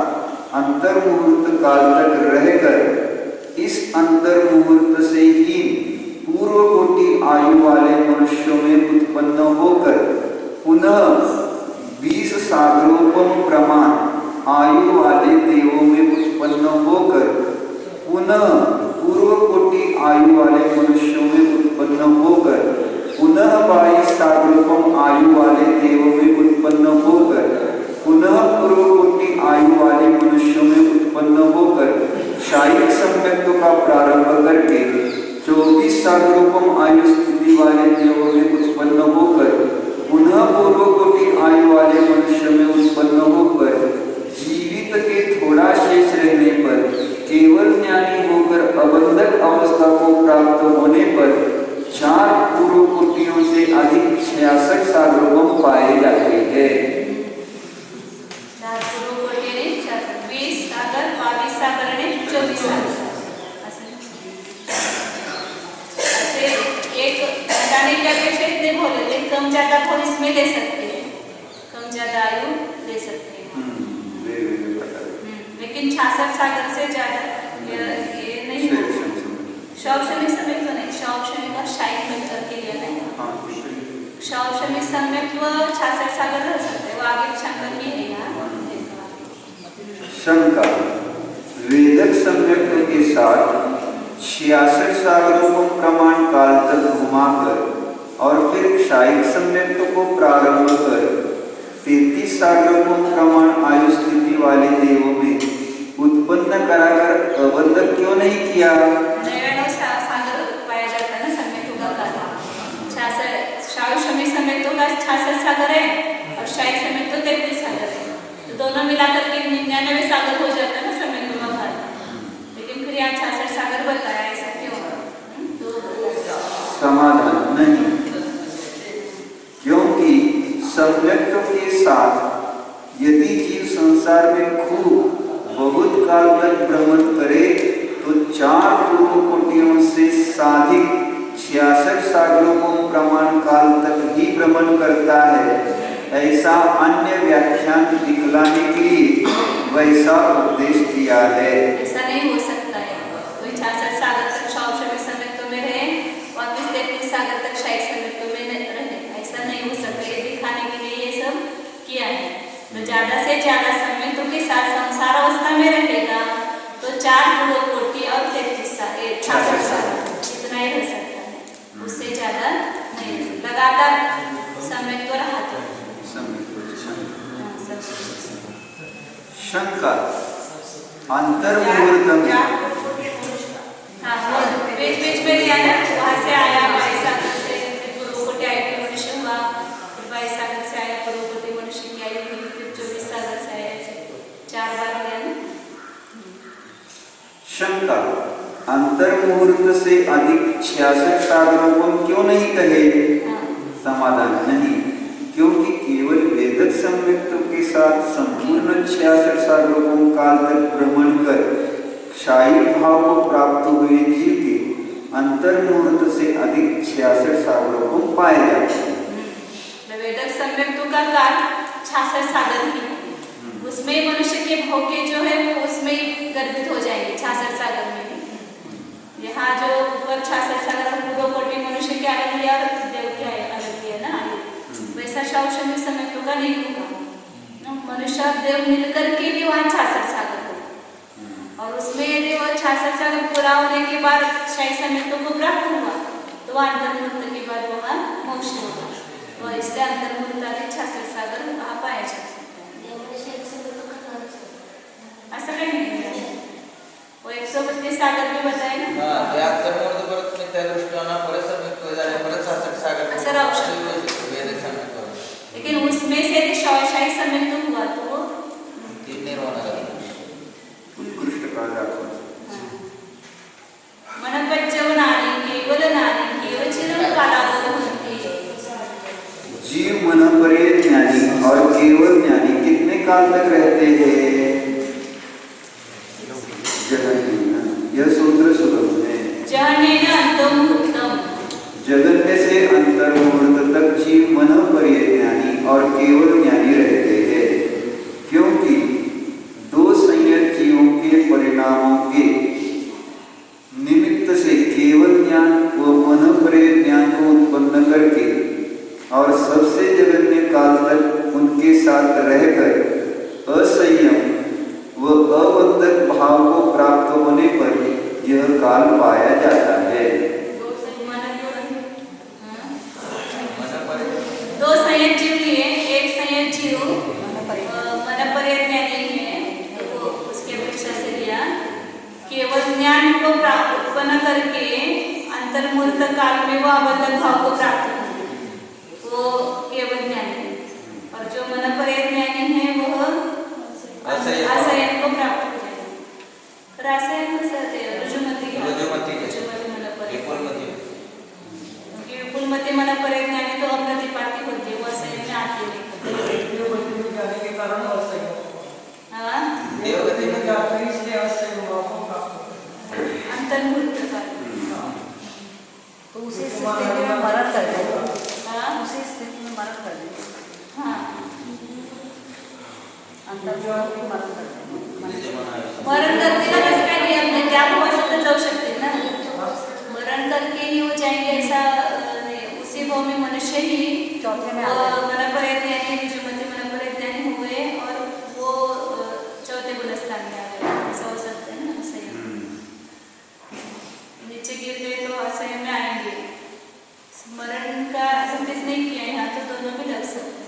अंतर्मुहूर्त काल तक रहकर इस अंतर्मुहूर्त से ही पूर्व कोटि आयु वाले मनुष्यों में उत्पन्न होकर पुनः 20 सागरोपम प्रमाण आयु वाले देवों में उत्पन्न होकर पुनः पूर्व कोटि आयु वाले मनुष्यों में उत्पन्न होकर पुनः 22 सागरोपम आयु वाले देवों में उत्पन्न होकर पुनः पूर्व कोटि आयु वाले मनुष्यों में उत्पन्न होकर शारीरिक सम्यक्तों का प्रारंभ करके 24 सागरोपम आयु स्थिति वाले देवों में उत्पन्न होकर पुनः पूर्व कोटि आयु वाले मनुष्य में उत्पन्न होकर जीवित के थोड़ा शेष रहने पर केवल ज्ञानी होकर अबंधक अवस्था को प्राप्त होने पर 4 पूर्व कोटियों से अधिक 66 सागरोपम पाए जाते हैं। 4 पूर्व कोटी ने 20 सागर, 22 सागर ने 24 सागर। ऐसे एक बताने की अपेक्षा इतने बोले थे, कम ज्यादा फल इसमें ले सकते हैं, कम ज्यादा आयु ले सकते हैं। लेकिन 66 सागर से ज्यादा ये नहीं होगा। शौक्षमी समय तो नहीं, शौक्षमी का शाही में करके लिया नहीं, शौक्षमी समय तो 66 सागर रह सकते हैं, वो आगे शंकर की है यहाँ। शंका, वेदक सम्यक्त के साथ 66 सागरों को प्रमाण काल तक घुमाकर और फिर क्षायिक सम्यक्त को प्रारंभ कर 33 सागरों को प्रमाण आयु स्थिति वाले देवों में उत्पन्न कराकर अबंधक क्यों नहीं किया? सागर पाया जाता है ना सम्यक्तों का काल। शौक्षमी सम्यक्तों का 66 सागर है और शायिक सम्यक्त 33 सागर है, तो दोनों मिलाकर के 99 सागर हो जाता है ना सम्यक्तों का काल। लेकिन फिर यहाँ 66 सागर बताया, ऐसा क्यों? समाधान नहीं, क्योंकि सम्यक्तों के साथ यदि जीव संसार में खूब बहुत काल तक भ्रमण करे तो 4 पूर्व कोटियों से साधिक 66 सागरों को प्रमाण काल तक ही भ्रमण करता है। ऐसा अन्य व्याख्यान दिखलाने के लिए वैसा उपदेश दिया है। ऐसा नहीं हो सकता है, कोई 66 सागर तक शौक्षमी सम्यक्तों में रहे और फिर 33 सागर तक शायिक सम्यक्तों में रहे, ऐसा नहीं हो सकता। ये दिखाने के लिए ये सब किया है। तो ज्यादा से ज्यादा सम्यक्तों के साथ संसार अवस्था में रहेगा तो 4 पूर्व कोटि और 66 सागर इतना ही रह सकता है, उससे ज्यादा नहीं। लगातार सम्यक्त रहा तो शंका, अंतर्मुहूर्तम, हाँ बीच में लिया ना, वहाँ से आया 22 सागर से पूर्व कोटि आयु के मनुष्य हुआ, 22 सागर से आया पूर्व कोटि मनुष्य की आयु हुई, फिर 24 सागर से आया, 4 बार लिया ना। शंका, अंतर्मुहूर्त से अधिक 66 सागरों को क्यों नहीं कहे? समाधान नहीं, क्योंकि केवल वेदक सम्यक्तों के साथ संपूर्ण 66 सागरों को काल तक भ्रमण कर क्षायी भाव को प्राप्त हुए जीव के अंतर मुहूर्त से अधिक 66 सागरों को पाए जाते हैं। वेदक सम्यक्तों का काल 66 सागर ही है। उसमें मनुष्य के भोगे जो है वो उसमें ही गर्भित हो जाएंगे 66 सागर में ही। यहाँ जो ऊपर 66 सागर पूर्व कोटि मनुष्य के अलग लिया और देव के अलग लिया ना, वैसा शौशम्य सम्यक्तों का नहीं होगा। मनुष्य और देव मिलकर के भी वहाँ 66 सागर होगा, और उसमें यदि वो 66 सागर पूरा होने के बाद शाही सम्यक्तों को प्राप्त हुआ तो वह अंतर्मुहूर्त के बाद वहाँ मोक्ष होगा। तो इसलिए अंतर्मुहूर्त आदि 66 सागर वहाँ पाया जा सकता है। असं काही नाही, वो 132 सागर भी बताए ना। हां, ते अंतर्मुहूर्त परत मी त्या दृष्टीने परत सम्यक्त झाले, परत 66 सागर असं राहू शकतं। वेदक सम्यक्त, लेकिन उसमें से यदि शाही सम्यक्त हुआ तो वो तीन निर्वाण झाले। उत्कृष्ट काल दाखवतो. मनपज्जव नारी केवल चिरं कालावधि होती। जीव मन परे ज्ञानी और केवल ज्ञानी कितने काल तक रहते हैं? यह सूत्र सुगम है। जहनेन अंतर्मुहूर्तम, जगन्य से अंतर मुहूर्त तक जीव मन परे ज्ञानी और केवल ज्ञानी रहते हैं, क्योंकि दो संयत जीवों के परिणामों के निमित्त से केवल ज्ञान व मन परे ज्ञान को उत्पन्न करके और सबसे जगन्य काल तक उनके साथ रहकर असंयम व अबंधक भाव को प्राप्त होने पर यह काल पाया जाता है। दो संयत जीव लिए, एक संयत जीव मन परे ज्ञानी है, तो उसके अपेक्षा से लिया केवल ज्ञान को प्राप्त उत्पन्न करके अंतर्मुहूर्त काल में वो अबंधक भाव को प्राप्त करते, वो केवल ज्ञानी है। और जो मन परे ज्ञानी है वह असंयम को प्राप्त हो जाएगा। तर असंयम कसं ते रुजुमती मन परे, विपुलमती मन परे ज्ञानी तो अप्रतिपाती होते, वो असंयम में आते नहीं। देवगति में जाने के कारण असंयम, हाँ, देवगति में जाकर इसलिए असंयम भाव को प्राप्त होता है। अंतर्मुहूर्त काल। तो उसी स्थिति में मरण कर देगा। हाँ, उसी स्थिति में मरण कर देगा। हाँ, अंतर्मुहूर्त में मरण कर देगा। मरण करते का कसं काय नाही, आपल्या त्या भावात जाऊ शकते ना। मरण करके ही हो जाएंगे ऐसा नहीं। उसी भाव में मनुष्य ही चौथे में आता है। मन परे ज्ञानी, विजुमती मन परे ज्ञानी हुए और वो चौथे गुण स्थान में आ गए, ऐसा हो सकता है ना। असंयम नीचे गिर गए तो असंयम में आएंगे। मरण का संकेत नहीं किया यहाँ, तो दोनों भी लग सकते हैं।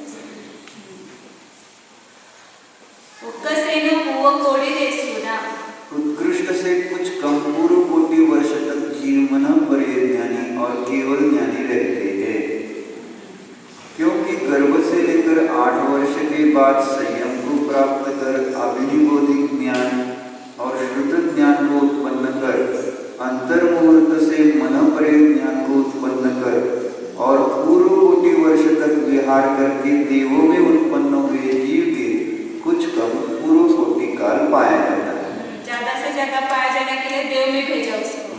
उक्कसेन पूर्व कोड़ी देसूना, उत्कृष्ट से कुछ कम पूर्व कोटि वर्ष तक जीव मन परे ज्ञानी और केवल ज्ञानी रहते हैं, क्योंकि गर्भ से लेकर 8 वर्ष के बाद संयम को प्राप्त कर अभिनिबोधिक ज्ञान और श्रुत ज्ञान को उत्पन्न कर अंतर्मुहूर्त से मन परे ज्ञान को उत्पन्न कर और पूर्व कोटि वर्ष तक विहार करके देवों में उत्पन्न हुए जीव के कुछ कम पूर्व कोटि काल पाया जाता है। ज्यादा से ज्यादा पाया जाने के लिए देव में भेजा उसको,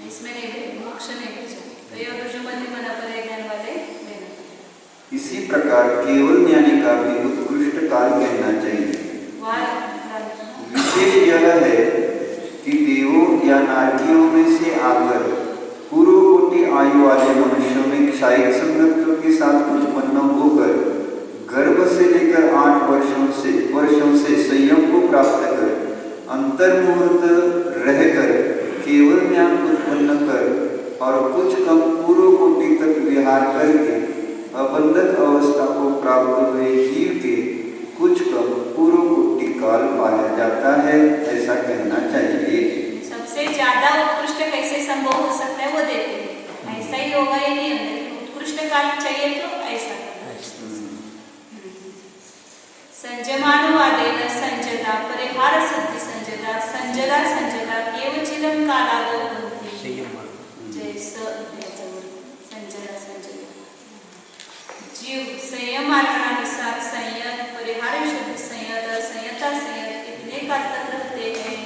इसमें नहीं भेजा, मोक्ष नहीं भेजा। तो ये रुजुमती मन परे ज्ञान वाले लेना। इसी प्रकार केवल ज्ञानी का भी उत्कृष्ट काल कहना चाहिए। विशेष यह है कि देवों या नारकियों में से आकर पूर्व कोटि आयु वाले मनुष्यों में क्षायिक संगत्व के साथ उत्पन्न होकर गर्भ से लेकर 8 वर्षों से संयम को प्राप्त कर अंतर्मुहूर्त रहकर केवल ज्ञान उत्पन्न कर और कुछ कम पूर्व कोटि तक विहार करके अबंधक अवस्था को प्राप्त हुए जीव के कुछ कम पूर्व कोटि काल पाया जाता है, ऐसा कहना चाहिए। सबसे ज्यादा उत्कृष्ट कैसे संभव हो सकता है वो देखते हैं। ऐसा ही होगा ये नहीं, उत्कृष्ट काल चाहिए तो ऐसा। संजमानुवादेन संजता परिहार सिद्धि संजता संजता केवचिदं कालादो होती। जैसे संजता जीव संयम आचरणानुसार संयत परिहार शुद्ध संयत और संयत कितने काल तक रहते हैं?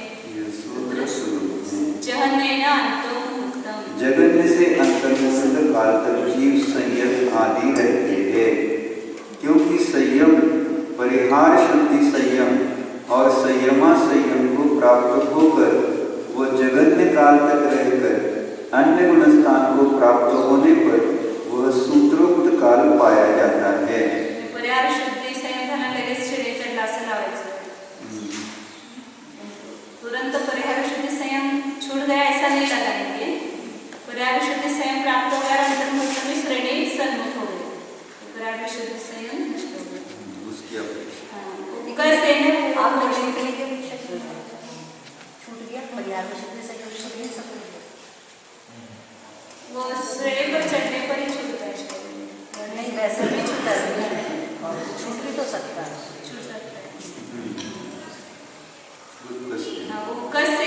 जहनेन अंतर्मुहूर्तम, जगन्य से अंतर्मुक्त काल तक जीव संयत आदि रहते हैं, क्योंकि संयम परिहार शुद्धि संयम और संयमा संयम को प्राप्त होकर वो जगन्य काल तक रहकर अन्य गुणस्थान को प्राप्त होने पर वह सूत्रोक्त काल पाया जाता है। परिहार शुद्धि संयम झाला लगेच शिडे चढला असं लावायचं. तुरंत परिहार शुद्धि संयम छूट गया ऐसा नहीं लगाएंगे. परिहार शुद्धि संयम प्राप्त हो गया अंतर्मुक्त में श्रेणी सन्मुख हो गई. परिहार शुद्धि संयम नष्ट हो गया. उसकी अपेक्षा कैसे आप लोग छूट गया परिवार में शुद्ध से छूट नहीं सकते. वो श्रेणी पर चढ़ने पर ही छूटता है शायद. नहीं वैसे भी छूटा छूट भी तो सकता है. छूट सकता है. उत्कृष्ट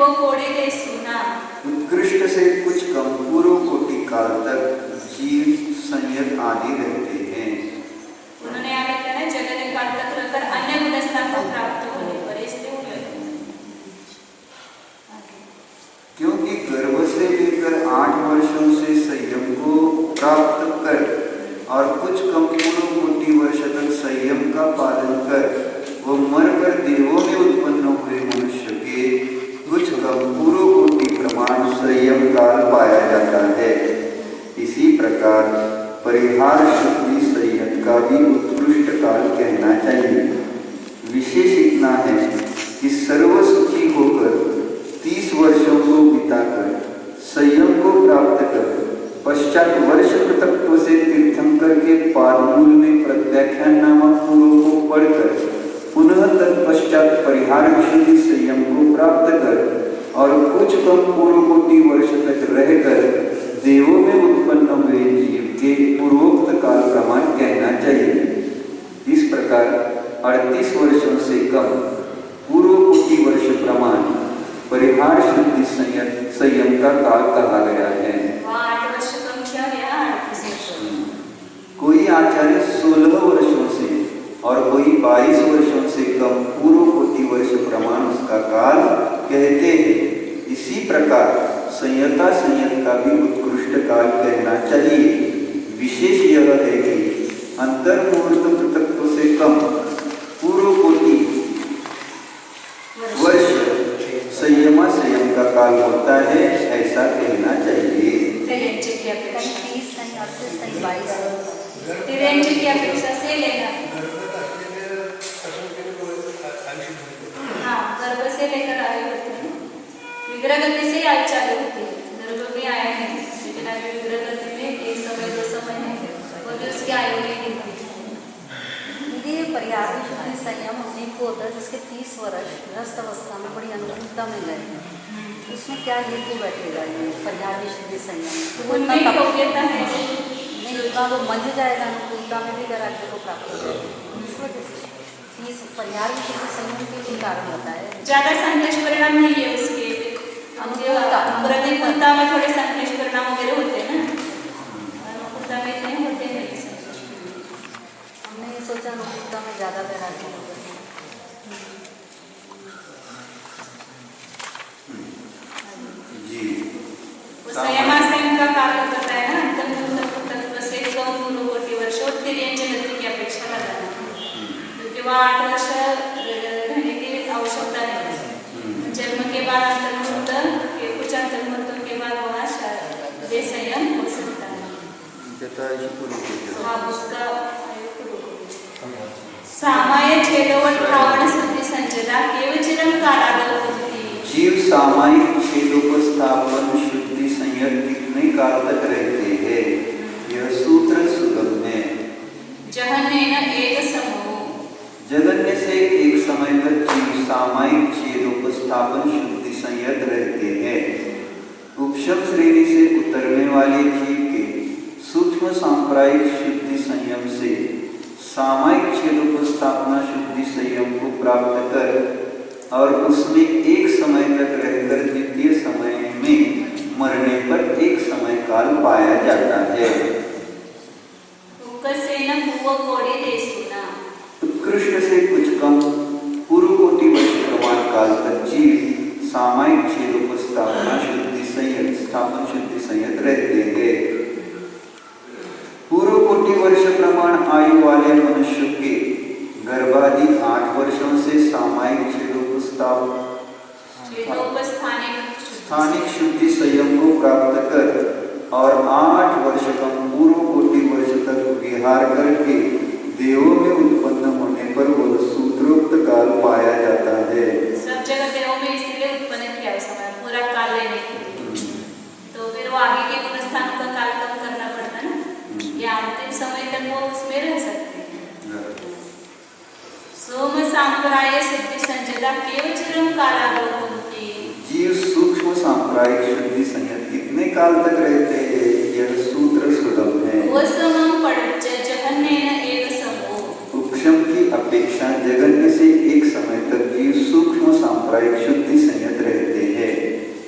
वो कोड़ी दे सुना. उत्कृष्ट से कुछ कम पूर्व कोटि काल तक जीव संयत आदि रहते हैं. उन्होंने यहाँ लिखा है जगन्य काल तक रहकर अन्य गुणस्थान को प्राप्त होने पर इसलिए क्योंकि गर्भ से लेकर 8 वर्षों से संयम को प्राप्त कर और कुछ कम पूर्व कोटि वर्ष तक संयम का पालन कर वो मरकर देवों में उत्पन्न हुए मनुष्य के कुछ कम पूर्व कोटि प्रमाण संयम काल पाया जाता है. इसी प्रकार परिहार शुद्धि संयत का भी उत्कृष्ट काल कहना चाहिए. विशेष इतना है कि सर्वसुखी होकर 30 वर्षों को बिताकर संयम को प्राप्त कर पश्चात वर्ष तत्व से तीर्थंकर के पादमूल में प्रत्याख्यान नामक पूर्व को पढ़कर पुनः तत्पश्चात परिहार शुद्धि संयम को प्राप्त कर और कुछ कम पूर्व कोटि वर्ष तक रहकर देवों में उत्पन्न हुए जीव के पूर्वोक्त काल प्रमाण कहना चाहिए. इस प्रकार 38 वर्षों से कम पूर्व कोटि वर्ष प्रमाण परिहार शुद्धि संयम का काल कहा गया है. 8 वर्ष कम किया गया 38 वर्ष. कोई आचार्य 16 वर्षों से और कोई 22 वर्षों से कम पूर्व कोटि वर्ष प्रमाण उसका काल कहते हैं. इसी प्रकार संयता संयत का भी उत्कृष्ट काल कहना चाहिए. विशेष यह है कि अंतर्मुहूर्त तत्व से कम पूर्व कोटि वर्ष संयमा संयम का काल होता है ऐसा कहना चाहिए. तिरेंची की कहीं अपेक्षा 30 कहीं 38 कहीं 22. तिरेंची की अपेक्षा से लेना. हाँ गर्भ से लेकर आयु होती है. विग्रह गति से आयु चालू होती है. गर्भ में आया है लेकिन अभी विग्रह गति में 1 समय 2 समय है वो भी उसकी आयु नहीं गिनती. ये परिहार शुद्धि संयम उसी को होता है जिसके 30 वर्ष गृहस्थ अवस्था में बड़ी अनुकूलता में गए. इसमें क्या हेतु बैठेगा ये परिहार शुद्धि संयम? तो वो उनमें योग्यता है नहीं उतना वो मंझ जाएगा अनुकूलता में भी राज्य को प्राप्त हो जाएगा. इस वजह से 30 परिहार शुद्धि संयम के लिए कारण होता है. ज्यादा संक्लेश परिणाम नहीं है उसके. प्रतिकूलता में थोड़े संक्लेश परिणाम वगैरह होते हैं ना. अनुकूलता में नहीं होते हैं. हमने ये सोचा अनुकूलता में ज़्यादा वैराग्य होगा. जी संयमासन का कार्य करता है ना. अंतर्मुहूर्त तत्व से कम पूर्व कोटि वर्ष और तिर्यंची गति की अपेक्षा लगाना. क्योंकि वह 8 वर्ष रहने की आवश्यकता नहीं है. जन्म के बाद अंतर्मुहूर्त के कुछ अंतर्मुहूर्तों के बाद वहाँ संयम हो सकता है. हाँ उसका सामाय छेदवट रावण शुद्धि संचेता केवचिरं कालागल होती. जीव सामायिक छेदोपस्थापन शुद्धि संयत कितने काल तक रहते हैं यह सूत्र सुगम है. जहन्नेन एक समूह. जगन्य से एक समय तक जीव सामायिक छेदोपस्थापन शुद्धि संयत रहते हैं. उपशम श्रेणी से उतरने वाले जीव के सूक्ष्म सांप्रायिक शुद्धि संयम से सामायिक छेदोपस्थापना शुद्धि संयम को प्राप्त कर और उसमें एक समय तक रहकर द्वितीय समय में मरने पर एक समय काल पाया जाता है. उत्कृष्ट से कुछ कम पूर्व कोटि वर्ष प्रमाण काल तक जीव सामायिक छेदोपस्थापना शुद्धि संयम स्थापन शुद्धि संयत रहते हैं। पूर्व कोटि वर्ष प्रमाण आयु वाले मनुष्य के गर्भादि 8 वर्षों से सामायिक स्थानिक शुद्धि संयम को प्राप्त कर और 8 वर्ष का पूर्व कोटि वर्ष तक विहार करके देवों में उत्पन्न होने पर वह सूत्रोक्त काल पाया जाता है। सब जगह देवों में इसलिए उत्पन्न किया उस समय पूरा काल लेने के लिए, तो फिर वो आगे के पुनस्थानों का काल कम करना पड़ता ना, या अंतिम समय तक वो उसमें रह सकते हैं। सोम सांप्राय सिद्धि संजदा केवचरम कालादो होती। जीव सूक्ष्म सांप्रायिक शुद्धि संयत कितने काल तक रहते हैं, यह सूत्र सुलभ है। वो समम पड़च जहन्नेन एव समो। उपशम की अपेक्षा जगन्य से एक समय तक जीव सूक्ष्म सांप्रायिक शुद्धि संयत रहते हैं,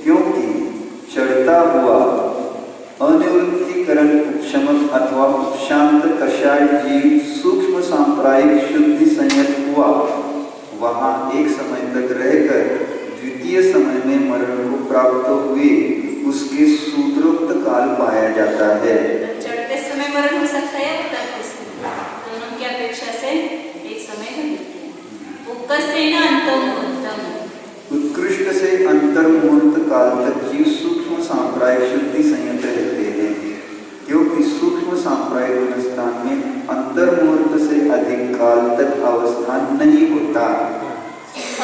क्योंकि चढ़ता हुआ अनिवृत्तिकरण उपशमक अथवा उपशांत कषाय जीव सूक्ष्म सांप्रायिक शुद्धि संयत हुआ, वहां एक समय तक रहकर द्वितीय समय में मरण को प्राप्त हुए उसके सूत्रोक्त काल पाया जाता है। चढ़ते समय मरण हो सकता है, उतरते समय दोनों की अपेक्षा से एक समय है। उत्कृष्टेन अंतर्मुहूर्तम, उत्कृष्ट से अंतर्मुहूर्त काल तक जीव सूक्ष्म सांप्रायिक शुद्धि संयत रहते हैं, क्योंकि सूक्ष्म सांप्रायिक अवस्थान में अंतर्मुहूर्त से अधिक काल तक अवस्थान नहीं होता।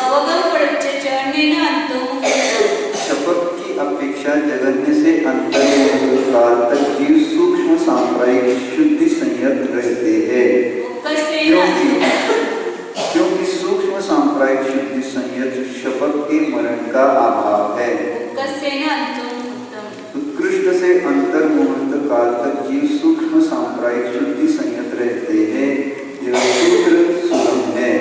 अवगम पड़च चढ़नेन अंतर्मुहूर्तम, शपथ की अपेक्षा जगन्य से अंतर्मुहूर्त काल तक जीव सूक्ष्म सांप्रायिक शुद्धि संयत रहते हैं, क्योंकि सूक्ष्म सांप्रायिक शुद्धि संयत शपथ के मरण का अभाव है। उत्कृष्ट से अंतर्मुहूर्त काल तक जीव सूक्ष्म सांप्रायिक शुद्धि संयत रहते हैं, यह सूत्र सुलभ है।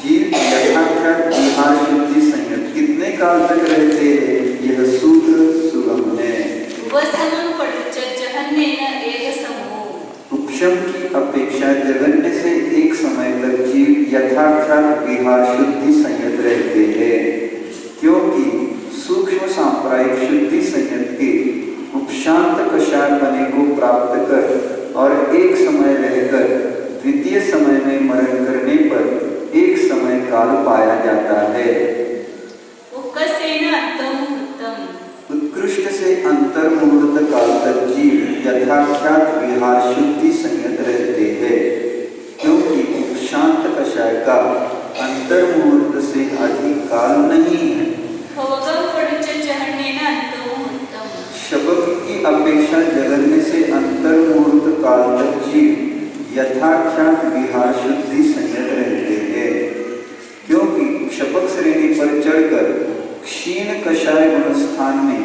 जीव यथाख्यात विहार शुद्धि संयत कितने काल तक रहते हैं, यह सूत्र सुलभ है। उपशम की अपेक्षा जगन्य से एक समय तक जीव यथाख्यात विहार शुद्धि संयत रहते हैं, क्योंकि सूक्ष्म सांप्रायिक शुद्धि संयत के उपशांत कषायपने को प्राप्त कर और एक समय रहकर द्वितीय समय में मरण करने पर एक समय काल पाया जाता है। उत्कृष्ट से अंतर्मुहूर्त काल तक जीव यथाख्यात विहार शुद्धि संयत रहते हैं, क्योंकि उपशांत कषाय का अंतर्मुहूर्त से अधिक काल नहीं है। शपथ की अपेक्षा जगन्य से अंतर्मुहूर्त काल तक जीव यथाख्यात विहार शुद्धि संयत रहते हैं, क्योंकि शपथ श्रेणी पर चढ़कर क्षीण कषाय गुणस्थान में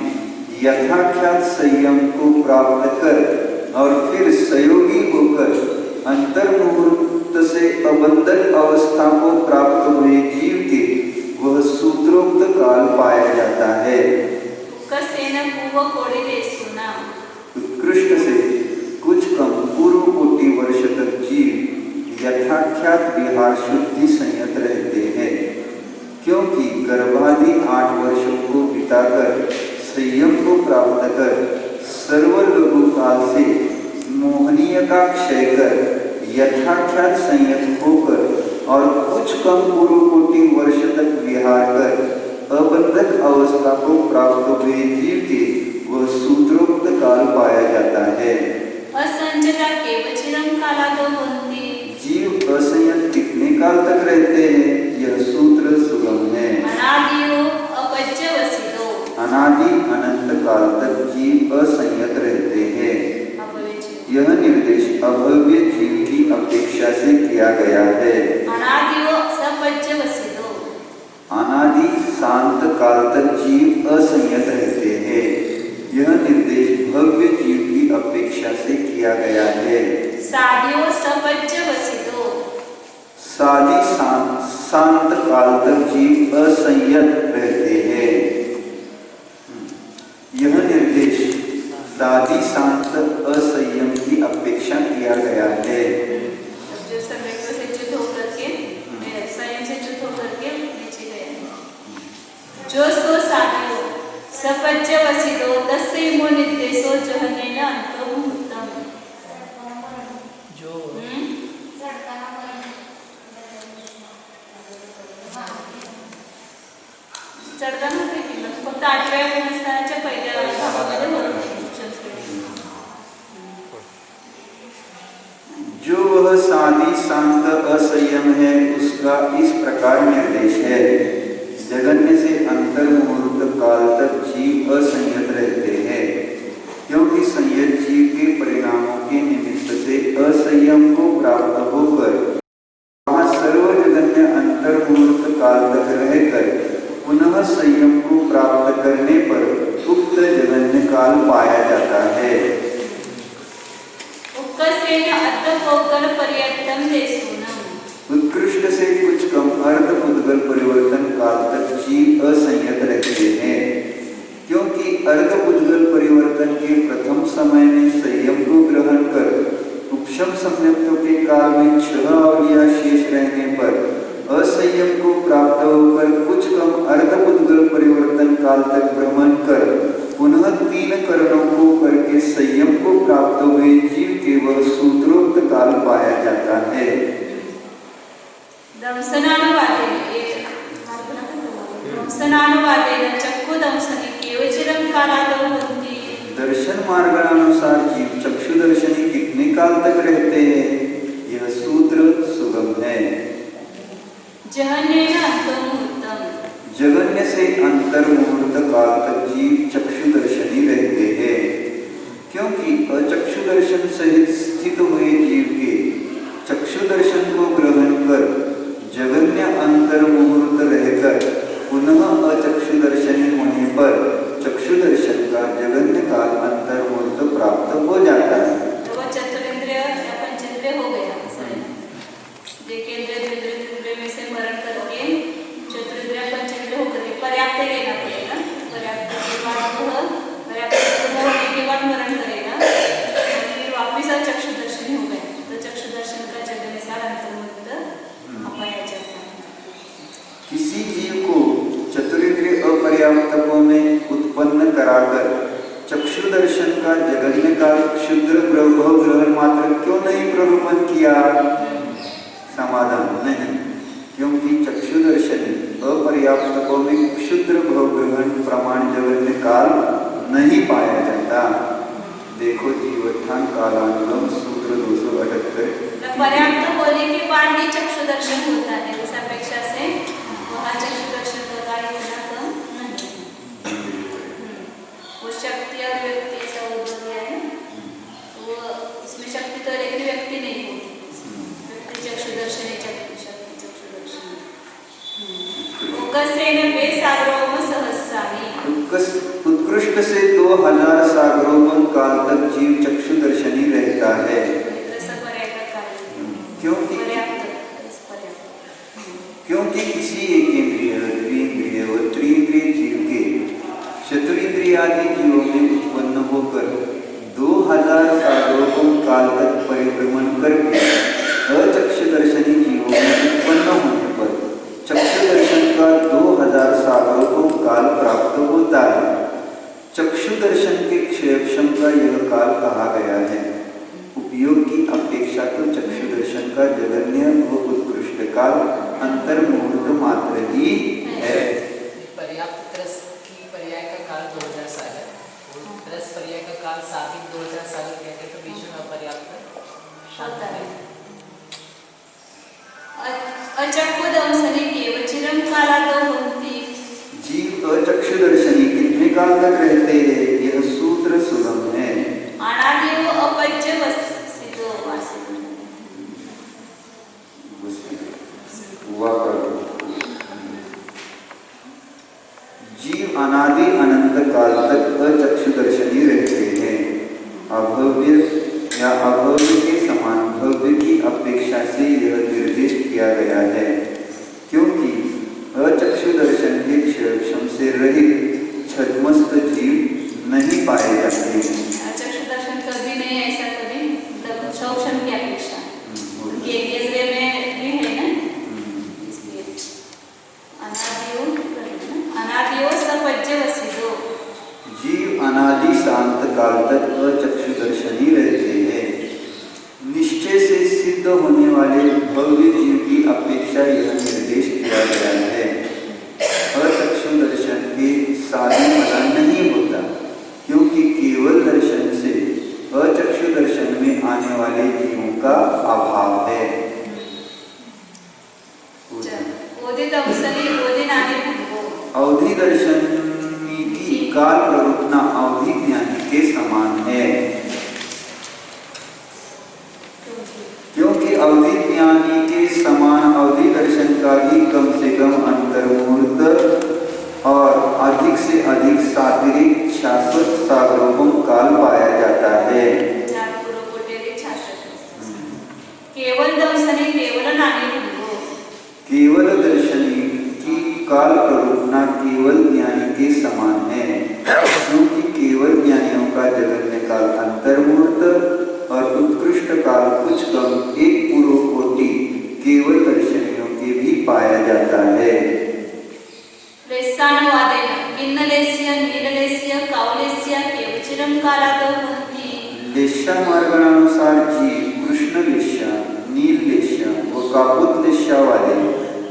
यथाख्यात संयम को प्राप्त कर और फिर सहयोगी होकर अंतर्मुहूर्त से अबंधन अवस्था को प्राप्त हुए जीव के वह सूत्रोक्त काल पाया जाता है। उत्कृष्ट से कुछ कम पूर्व कोटि वर्ष तक जीव यथाख्यात विहार शुद्धि संयत रहते हैं, क्योंकि गर्भादि 8 वर्षों को बिताकर संयम को प्राप्त कर सर्वलघु काल से मोहनीय का क्षय कर यथाख्यात संयत होकर और कुछ कम पूर्व कोटि वर्ष तक विहार कर अबंधक अवस्था को प्राप्त हुए जीव के वह सूत्रोक्त काल पाया जाता है। जीव असंयत कितने काल तक रहते हैं, यह सूत्र सुगम है। अनादि अनंत काल तक जीव असंयत रहते हैं। यह निर्देश अभव्य जीव की अपेक्षा से किया गया है। अनादि शांत काल तक जीव असंयत रहते हैं। यह निर्देश भव्य जीव की अपेक्षा से किया गया है। सादी शांत काल तक जीव असंयत रहते हैं। यह निर्देश सादी शांत असंयम की अपेक्षा किया गया है। जो समय से च्युत होकर के संयम से च्युत होकर के नीचे गए। जो सो साधियो सपच्य वसितो तस्य इमो निर्देशो जहनेन अंतर्मुक्तम। जो चढताना काही केलं फक्त 8व्या गुणस्थानाच्या पहिल्या भागामध्ये होतं. जो वह साधी शांत असंयम है उसका इस प्रकार निर्देश है। जगन्य से अंतर्मुहूर्त काल तक जीव असंयत रहते हैं, क्योंकि संयत जीव के परिणामों के निमित्त से असंयम को प्राप्त होकर वहाँ सर्वजगन्य अंतर्मुहूर्त काल तक रहकर पुनः संयम को प्राप्त करने पर उक्त जगन्य काल पाया जाता है। उत्कर्षेण अर्थपोकल पर्यंतम देशूनम। उत्कृष्ट से कुछ कम अर्ध उद्गल परिवर्तन काल तक जीव असंयत रहते हैं, क्योंकि अर्ध उद्गल परिवर्तन के प्रथम समय में संयम को ग्रहण कर उपशम संयत्व के काल में 6 अवलिया शेष रहने पर असंयम को प्राप्त होकर कुछ कम अर्ध उद्गल परिवर्तन काल तक भ्रमण कर पुनः 3 करणों को करके संयम को प्राप्त हुए जीव के वह सूत्रोक्त काल पाया जाता है। दंसनानुवादेन चक्षु दंसने केवचिरं कालादौ भवन्ति। दर्शन मार्गानुसार जीव चक्षु दर्शनी कितने काल तक रहते हैं, यह सूत्र सुगम है। जहनेन अंतर्मुहूर्तम। जगन्य से अंतर्मुहूर्त काल तक जीव चक्षु दर्शनी रहते हैं, क्योंकि अचक्षु दर्शन सहित स्थित हुए जीव के चक्षु दर्शन को ग्रहण कर जगन्य अंतर्मुहूर्त रहकर पुनः अचक्षु दर्शनी होने पर चक्षु दर्शन का जगन्य काल अंतर्मुहूर्त प्राप्त हो जाता है। तो वह चतुरेंद्रिय या पंचेंद्रिय हो गया। देखेंद्रिय में से मरण करके चतुरेंद्रिय पंचेंद्रिय होकर पर्याप्त लेना पड़ेगा। पर्याप्त के बाद होने के बाद मरण करेगा, फिर वापिस चक्षु दर्शन हो गए तो चक्षु दर्शन का जगन्य काल अंतर्मुहूर्त पाया जाता है। किसी जीव को चतुरेंद्रिय अपर्याप्तकों में उत्पन्न कराकर चक्षु दर्शन का जगन्य काल क्षुद्र प्रभव ग्रहण मात्र क्यों नहीं प्ररूपण किया? समाधान नहीं, क्योंकि चक्षु दर्शनी अपर्याप्तकों में क्षुद्र भव ग्रहण प्रमाण जगन्य काल नहीं पाया जाता। देखो जीवोत्थान कालानुगम सूत्र 278। पर्याप्त होने के बाद ही चक्षु दर्शन होता है, उस अपेक्षा से वहाँ चक्षु दर्शन का कार्य इतना कम नहीं। वो शक्ति और व्यक्ति ऐसा वो दिया है, वो इसमें शक्ति तो एक व्यक्ति नहीं होती, व्यक्ति चक्षु दर्शन है, शक्ति चक्षु दर्शन। उत्कृष्ट से 2000 सागरोपम काल तक जीव चक्षु दर्शनी रहता है, क्योंकि किसी एक इंद्रिय द्विइंद्रिय व त्रिइंद्रिय जीव के चतुरिंद्रिय आदि जीवों में उत्पन्न होकर 2000 सागरोपम काल तक परिभ्रमण करके अचक्षु दर्शनी जीवों में उत्पन्न होने पर चक्षु दर्शन का 2000 सागरोपम काल प्राप्त होता है। चक्षु दर्शन के क्षेपक्षम का यह काल कहा गया है। उपयोग की अपेक्षा तो चक्षु दर्शन का जगन्य व उत्कृष्ट काल अंतर्मुहूर्त मात्र ही है। पर्याप्त रस की पर्याय का काल 2000 साल है, रस पर्याय का काल साधिक 2000 साल कहते हैं, तो बीच में अपर्याप्त होता है। अचक्षु दंसने केवचिरं कालादौ भवन्ति। जीव अचक्षु दर्शनी कितने काल तक रहते हैं, यह सूत्र सुगम है। अनादिव अपच्य वसितो वासितो। जीव अनादि अनंत काल तक अचक्षु दर्शनी रहते हैं। अभव्य या अभव्य के समान भव्य की अपेक्षा से यह निर्देश किया गया है, क्योंकि अचक्षु दर्शन के क्षेपक्षम से रहित छद्मस्त जीव नहीं पाए जाते। चक्षु दर्शन कभी नहीं ऐसा कभी मतलब क्षोक्षण की अपेक्षा उनके इंद्रिय में भी है ना, इसलिए अनादियो पर्यवसितो। जीव अनादि शांत काल तक अचक्षुदर्शनी रहते हैं। निश्चय से सिद्ध होने वाले भव्य जीव की अपेक्षा यह निर्देश किया गया है। अचक्षु दर्शन के साधन वाला नहीं होता, क्योंकि केवल दर्शन से अचक्षु दर्शन में आने वाले जीवों का अभाव है। ओदित अवसरी ओदिन आने भंगो। अवधि दर्शनी की काल प्रवृत्तना अवधि ज्ञानी के समान है, क्योंकि अवधि ज्ञानी के समान अवधि दर्शन का ही कम से कम अंतर्मुहूर्त और अधिक से अधिक सात्विक शाश्वत सागरोपम काल पाया जाता है। केवल दर्शनी केवल नानी भंगो। केवल दर्शनी की काल प्रवृत्तना केवल ज्ञानी के समान है, क्योंकि केवल ज्ञानियों का जगन्य काल अंतर्मुहूर्त और उत्कृष्ट काल कुछ कम एक पूर्व कोटि केवल दर्शनियों के भी पाया जाता है। लेशा मार्गानुसार जीव कृष्ण लेशा, नील लेशा और कापुत लेशा वाले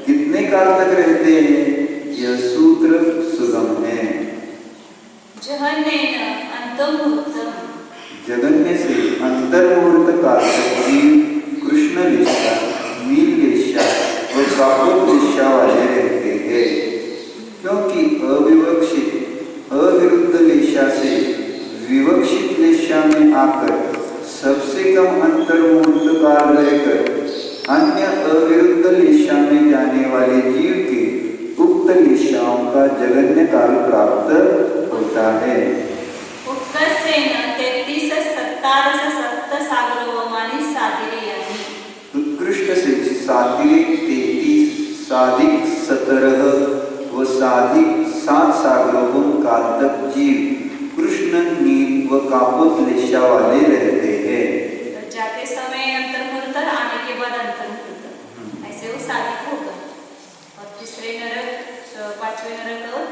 कितने काल तक रहते हैं, यह सूत्र सुगम है। जगन्य से अंतर्मुहूर्त काल तक जीव कृष्ण लेशा, नील लेशा और कापुत लेशा वाले रहते हैं, क्योंकि अविवक्षित अविरुद्ध लेशा से विवक्षित लेशा में आकर सबसे कम अंतर्मुहूर्त काल रहकर अन्य अविरुद्ध लेशा में जाने वाले जीव के उक्त लेशाओं का जगन्य काल प्राप्त होता है। उत्कृष्ट से सात्विक 33, साधिक 17 व साधिक 7 सागरोपम काल तक जीव कृष्ण, नील व कापुत लेशा वाले रहते हैं। जाते समय अंतर्मुहूर्त, आने के बाद अंतर्मुहूर्त, ऐसे वो साधिक होगा। और तीसरे नरक, पांचवें नरक और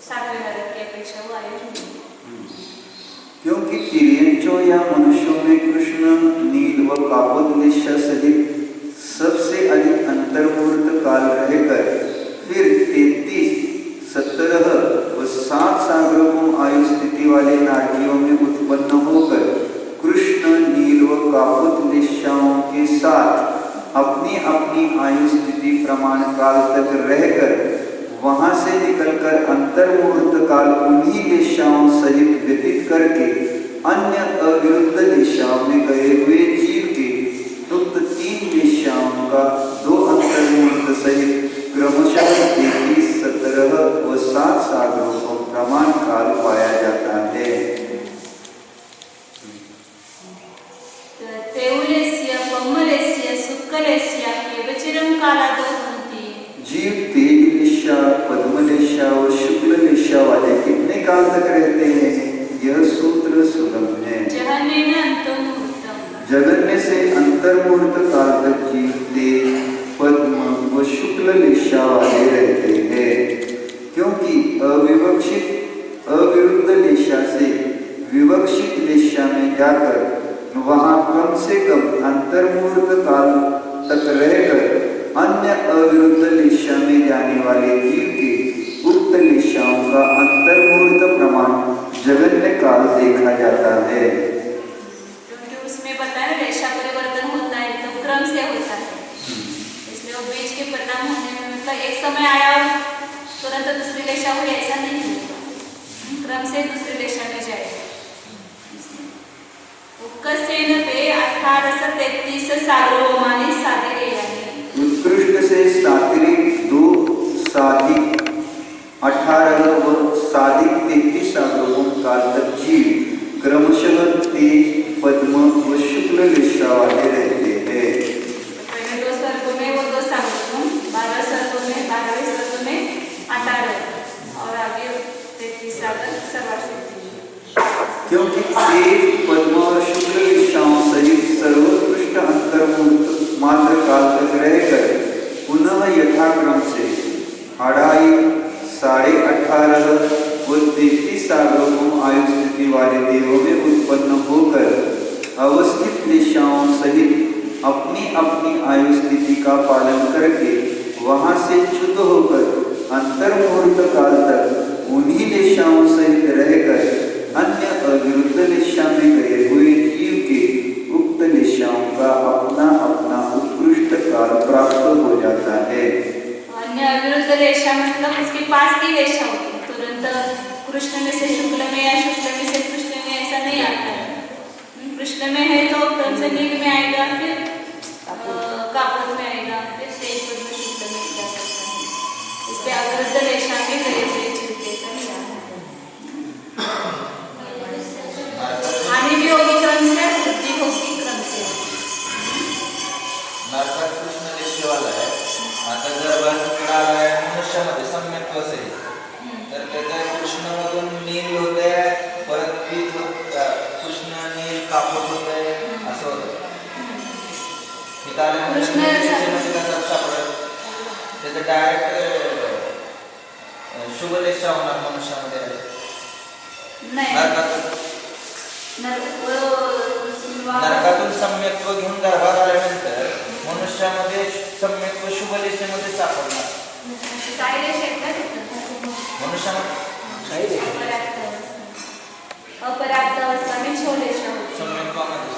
सातवें नरक की अपेक्षा वो आयु होगी, क्योंकि तिर्यंचों या मनुष्यों में कृष्ण, नील व कापुत लेशा सहित सबसे अधिक अंतर्मुहूर्त काल रहकर फिर 33, 17 व 7 सागरोपम आयु स्थिति वाले नारियों में उत्पन्न होकर कृष्ण, नील व कापुत लेशाओं के साथ अपनी अपनी आयु स्थिति प्रमाण काल तक रहकर वहां से निकलकर अंतर्मुहूर्त काल उन्हीं लेशाओं सहित व्यतीत करके अन्य अविरुद्ध लेशाओं में गए हुए जीव के उक्त 3 लेशाओं का 2 अंतर्मुहूर्त सहित क्रमशः 33, 17 व 7 सागरों को प्रमाण काल पाया जाता है। जीव तेज लेशा, पद्म लेशा और शुक्ल लेशा वाले कितने काल तक रहते हैं, यह सूत्र सुगम है। जगन्य से अंतर्मुहूर्त काल तक जीव तेज, पद्म व शुक्ल लेशा वाले रहते हैं, क्योंकि अविवक्षित अविरुद्ध लेशा से विवक्षित लेशा में जाकर वहां कम से कम अंतर्मुहूर्त काल तक रहकर अन्य अविरुद्ध लेशा में जाने वाले जीव के उक्त लेशाओं का अंतर्मुहूर्त प्रमाण जगन्य काल देखा जाता है। क्योंकि उसमें बताया लेशा परिवर्तन होता है तो क्रम से होता है, इसलिए वो बीज के परिणाम होने में मतलब एक समय आया तुरंत दूसरी लेशा हुई ऐसा नहीं होगा, क्रम से दूसरी लेशा में जाएगा। उत्कृष्ट से सात्विक 2 साधिक 18 व साधिक 33 सागरों काल तक जीव क्रमशः तेज, पद्म व शुक्ल लेशा वाले रहते हैं। पहले 2 सर्गों में वो 2 सागरों, 12 सर्गों में 12वें सर्गों में 18 और आगे 33 सागर सर्वाधिक, क्योंकि तेज, पद्म और शुक्ल लेशाओं सहित सर्वोत्कृष्ट अंतर्मुहूर्त मात्र काल तक रहकर पुनः यथाक्रम से 2.5, 18.5 18 व 33 सार्वभौम आयु स्थिति वाले देहों में उत्पन्न होकर अवस्थित लेशाओं सहित अपनी अपनी आयु स्थिति का पालन करके वहां से च्युत होकर अंतर्मुहूर्त काल तक उन्हीं लेशाओं सहित रहकर अन्य अविरुद्ध लेशा में गए हुए जीव के उक्त लेशाओं का अपना अपना उत्कृष्ट काल प्राप्त हो जाता है। अन्य अविरुद्ध रेशा मतलब उसके पास की रेशा होती है, तुरंत कृष्ण में से शुक्ल में या शुक्ल में से कृष्ण में ऐसा नहीं आता है। कृष्ण में है तो क्रम से नील में आएगा, फिर कापद में आएगा, फिर तेज पद में शुक्ल में जा सकता है। इस पे अविरुद्ध रेशा में गए हुए जीव के ऐसा नहीं आता है। हानि भी होगी क्रम से, वृद्धि होगी क्रम से। नरकात कृष्ण लेशेवाला आहे. आता जर बाळाला मनुष्यामध्ये सम्यक्त्व असेल तर त्याच्या कृष्णमधून नील होते, परत पीत कृष्ण नील कापूर होते, असं होतं. कृष्ण त्याचं डायरेक्ट शुभलेशा होणार मनुष्यामध्ये नाही. नरकातून सम्यक्त्व घेऊन गर्भात आल्यानंतर मनुष्यामध्ये सम्यक्त्व शुभलेशेमध्ये सापडणार. काय रेषा आहेत मनुष्यामध्ये अपराक्त अवस्था में छोलेशा होती है। सम्यक्त्वामध्ये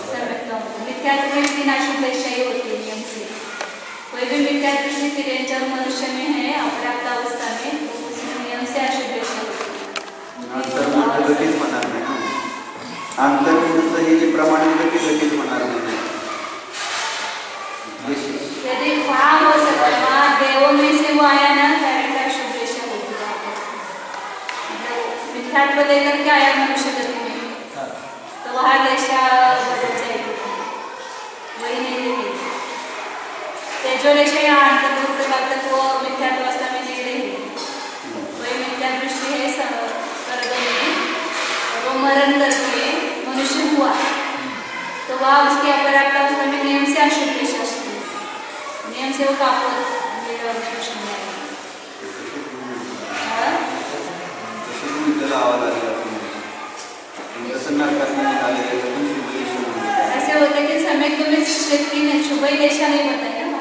मिथ्यात्व में तीन अशुभ रेषाएं होती है नियम से। कोई भी मिथ्या दृष्टि तिरंजन मनुष्य में है अपराक्त अवस्था में, तो उसमें नियम से अशुभ रेषा होती है। अंतर्मुहूर्त गतीच होणार नाही ना. अंतर्मुहूर्त हे जे प्रमाणित गतीच होणार नाही. यदि वहाँ हो सकता है, वहाँ देवों में से वो आया ना, डायरेक्ट अशुभ रेषा होती है। मतलब मिथ्यात्व लेकर के आया मनुष्य गति में, तो वहाँ रेषा बदल जाएगी, वही नहीं रहेगी। तेजो रेषा यहाँ अंतर्मुहूर्त काल तक वो मिथ्यात्वस्था में नहीं रहेगी, वही मिथ्या दृष्टि है स्वर्ग में, वो मरण करके मनुष्य हुआ तो वहाँ उसकी अपराध अवस्था में नियम से अशुभ रेषा होती है, नियम से वो कापूर कृष्ण में आएगा। ऐसे होता है कि समय को मैं व्यक्ति ने शुभ लेशा नहीं बताया ना,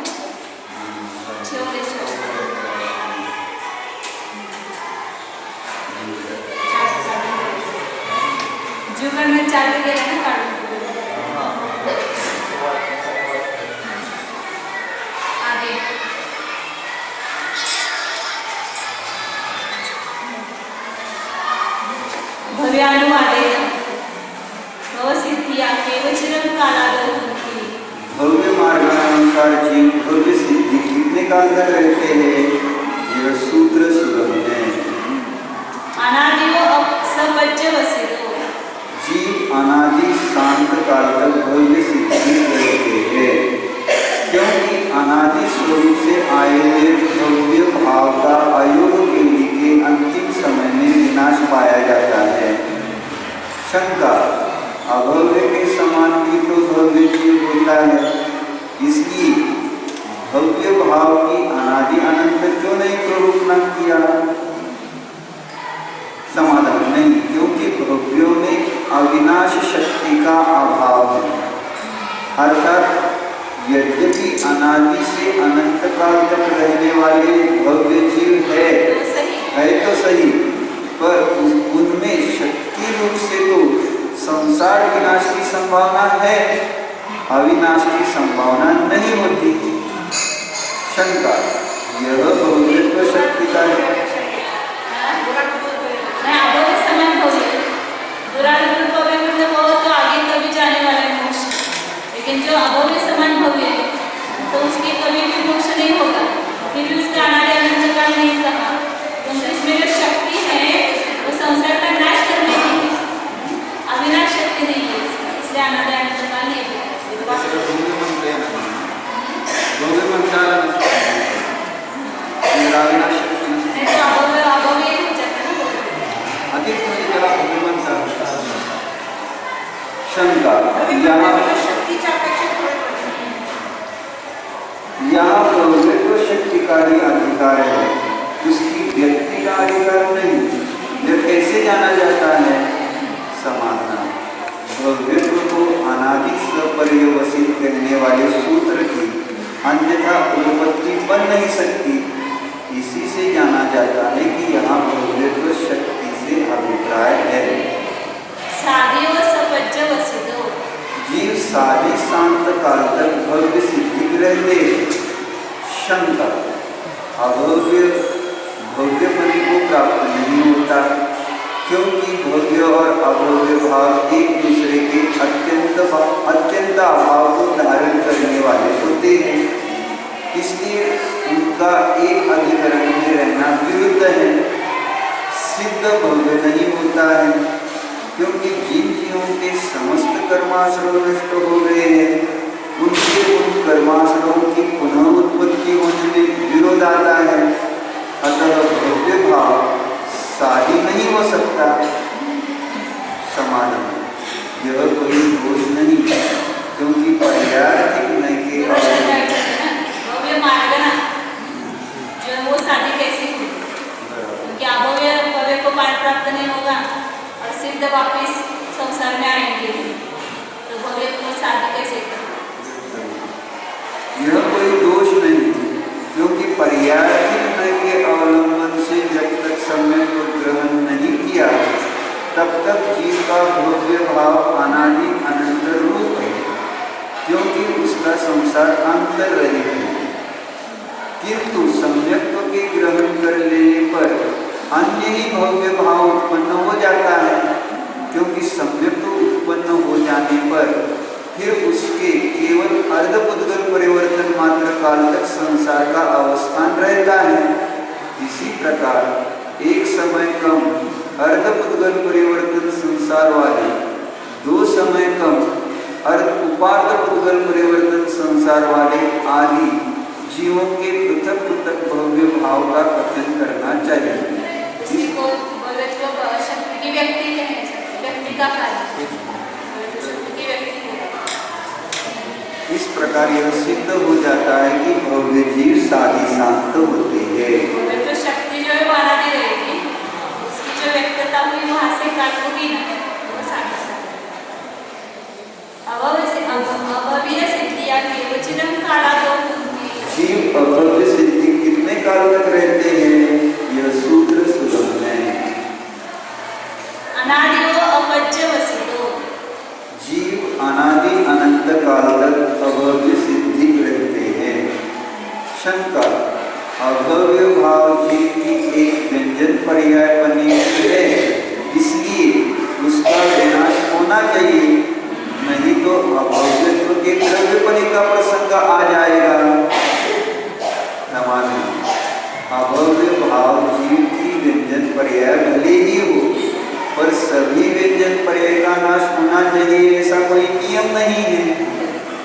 शुभ लेशा जुगल में चालू केला ना काढून आगे भव्यानुवादेन भवसिद्धिया केवचिरं कालादौ होती। भव्य मार्गानुसार जीव भव्य सिद्धि कितने काल तक रहते हैं, यह सूत्र सुगम है। अनादियो अपसपज्य वसितो, जीव अनादि शांत काल तक भव्य सिद्धि रहते हैं, क्योंकि अनादि स्वरूप से आए हुए भव्य भाव का अयोग केली के अंतिम समय में विनाश पाया जाता है। शंका, अभव्य के समान भी तो भव्य जीव होता है, इसलिए भव्य भाव की अनादि अनंत क्यों नहीं प्ररूपणा किया? समाधान नहीं, क्योंकि भव्यों में अविनाश शक्ति का अभाव है। अर्थात यद्यपि अनादि से अनंत काल तक रहने वाले भव्य जीव है तो सही, पर उनमें शक्ति रूप से तो संसार विनाश की संभावना है, अविनाश की संभावना नहीं होती। शंका, यह भव्यत्व शक्ति का है। अभव्य समान भव्य, दुरारूप भव्य मतलब वो तो आगे कभी जाने वाला है मोक्ष, लेकिन जो अभव्य समान भव्य है तो उसके कभी भी मोक्ष नहीं होगा, फिर भी उसका अनादि अनंत काल नहीं कहा, क्योंकि इसमें जो शक्ति है वो संसार का नाश करने की है, अविनाश शक्ति नहीं है, इसलिए अनादि अनंत काल नहीं है। तो अभव्य हो जाता है ना, अधिक म्हणजे त्याला भव्य म्हणतात. शंका, यहाँ भव्यत्व शक्ति का ही अधिकार है, उसकी व्यक्ति का अधिकार नहीं। अनंत काल तक भव्य सिद्धि रहते हैं। शंका, अभव्य भव्यपने को प्राप्त नहीं होता, क्योंकि भव्य और अभव्य भाव एक दूसरे के अत्यंत अभाव को धारण करने वाले होते हैं, इसलिए उनका एक अधिकरण में रहना विरुद्ध है। सिद्ध भव्य नहीं होता है, क्योंकि जिन जीवों के समस्त कर्माश्रय नष्ट हो गए हैं, उनके उन कर्माश्रयों की पुनः उत्पत्ति होने में विरोध आता है। अतः भव्य भाव शादी नहीं हो सकता। समाधान, यह कोई दोष नहीं, क्योंकि पर्यार्थिक नहीं के भव्य मार्ग ना जो वो शादी कैसे होगी, क्योंकि अभव्य भव्य को पाठ प्राप्त नहीं होगा और सिद्ध वापिस संसार में आएंगे, तो भव्य को शादी कैसे करें? यह कोई दोष नहीं, क्योंकि पर्यार्थिक नय के अवलंबन से जब तक समय को ग्रहण नहीं किया, तब तक जीव का भव्य भाव अनादि अनंत रूप है, क्योंकि उसका संसार अंतर्रहित है। किंतु सम्यक्त्व के ग्रहण कर लेने पर अन्य ही भव्य भाव उत्पन्न हो जाता है, क्योंकि सम्यक्त्व उत्पन्न हो जाने पर फिर उसके केवल अर्धपुद्गल परिवर्तन मात्र काल तक संसार का अवस्थान रहता है। इसी प्रकार एक समय कम अर्धपुद्गल परिवर्तन संसार वाले, दो समय कम उपार्धपुद्गल परिवर्तन संसार वाले आदि जीवों के पृथक पृथक भव्य भाव का कथन करना चाहिए। इसी को भव्यत्व शक्ति की व्यक्ति कहते हैं, व्यक्ति का कार्य शक्ति की व्यक्ति होगा। इस प्रकार यह सिद्ध हो जाता है कि भव्य जीव शादी शांत होते हैं। भव्यत्व शक्ति जो है वो अनादि रहेगी, उसकी जो व्यक्तता हुई वहाँ से काट होगी ना, वो शादी शांत। अभव्य सिद्धि या केवचिदं कालादो भुंक्ति। जीव अभव्य सिद्धि कितने काल तक रहते हैं, यह सूत्र सुलभ है। अनादियो अपज्यवसितो। जीव अनादि अनंत काल तक अभव्य सिद्धि रहते हैं। शंका, अभव्य भाव जीव की एक व्यंजन पर्याय बनी है, इसलिए उसका विनाश होना चाहिए, नहीं तो अभव्यत्व के द्रव्यपने का प्रसंग आ जाएगा। अभव्य भाव जीव की व्यंजन पर्याय भले ही हो, पर सभी व्यंजन पर्याय का नाश होना चाहिए ऐसा कोई नियम नहीं है,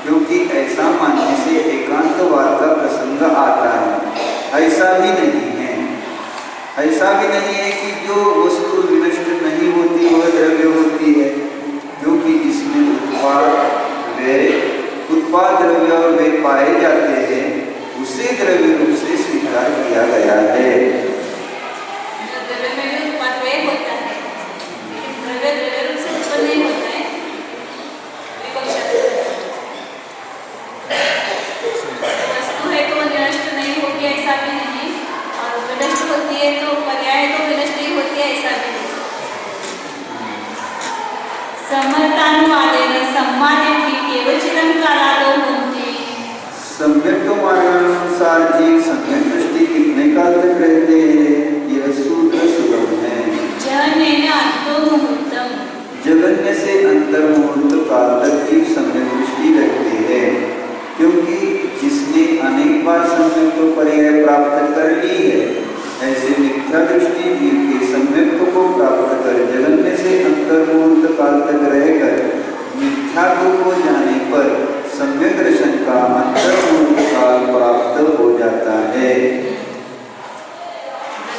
क्योंकि ऐसा मानने से एकांतवाद का प्रसंग आता है। ऐसा भी नहीं है, ऐसा भी नहीं है कि जो वस्तु विनष्ट नहीं होती वह द्रव्य होती है, क्योंकि जिसमें उत्पाद द्रव्य और वे पाए जाते हैं उसे द्रव्य रूप से स्वीकार किया गया है। द्रव्य में भी उत्पाद वे होता है, लेकिन द्रव्य रूप से उत्पन्न नहीं होता है। वस्तु है तो नष्ट नहीं होती ऐसा भी नहीं, और विनष्ट होती है तो पर्याय तो विनष्ट ही होती है ऐसा भी नहीं। समर्थानुवादेन सम्मानित केवचिदं कालादो भुंक्ति। सम्यक्त्व मार्गानुसार जीव सम्यक दृष्टि कितने काल तक रहते हैं, यह सूत्र सुलभ है। जहन्नेन अंतर्मुहूर्तम। जगन्य से अंतर्मुहूर्त काल तक जीव सम्यक दृष्टि रखते हैं, क्योंकि जिसने अनेक बार सम्यक्त्व पर्याय प्राप्त कर ली है, ऐसे मिथ्या दृष्टि जीव के सम्यक्त्व को प्राप्त कर जगन्य से अंतर्मुहूर्त काल तक रहकर मिथ्यात्व को जाने पर सम्यक दर्शन का अंतर्मुहूर्त काल प्राप्त हो जाता है।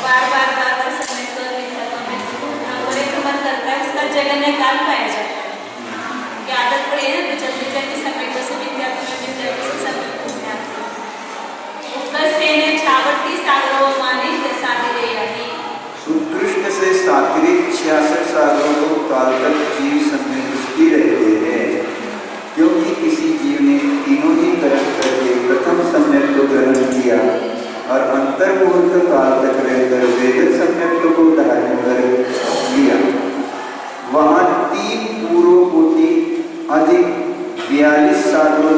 बार बार सम्यक्त्व मिथ्यात्व में भ्रमण करता है, उसका जगन्य काल पाया जाता है। कि आदत पड़ी है ना, तो जल्दी जल्दी सम्यक्त्व से मिथ्यात्व में, मिथ्यात्व से सम्यक्त्व में आती है। उत्कृष्टेन छावटी सागरों माने सागरे यानी। उत्कृष्ट से सागरिक 66 सागरों काल तक जीव सम्यक दृष्टि रहते हैं, क्योंकि किसी जीव ने तीनों ही कर्म करके प्रथम सम्यक्त्व ग्रहण किया और अंतर्मुहूर्त काल तक रहकर वेद सम्यक्त्व को धारण कर लिया। वहाँ 3 पूर्व कोटि अधिक 42 सागरों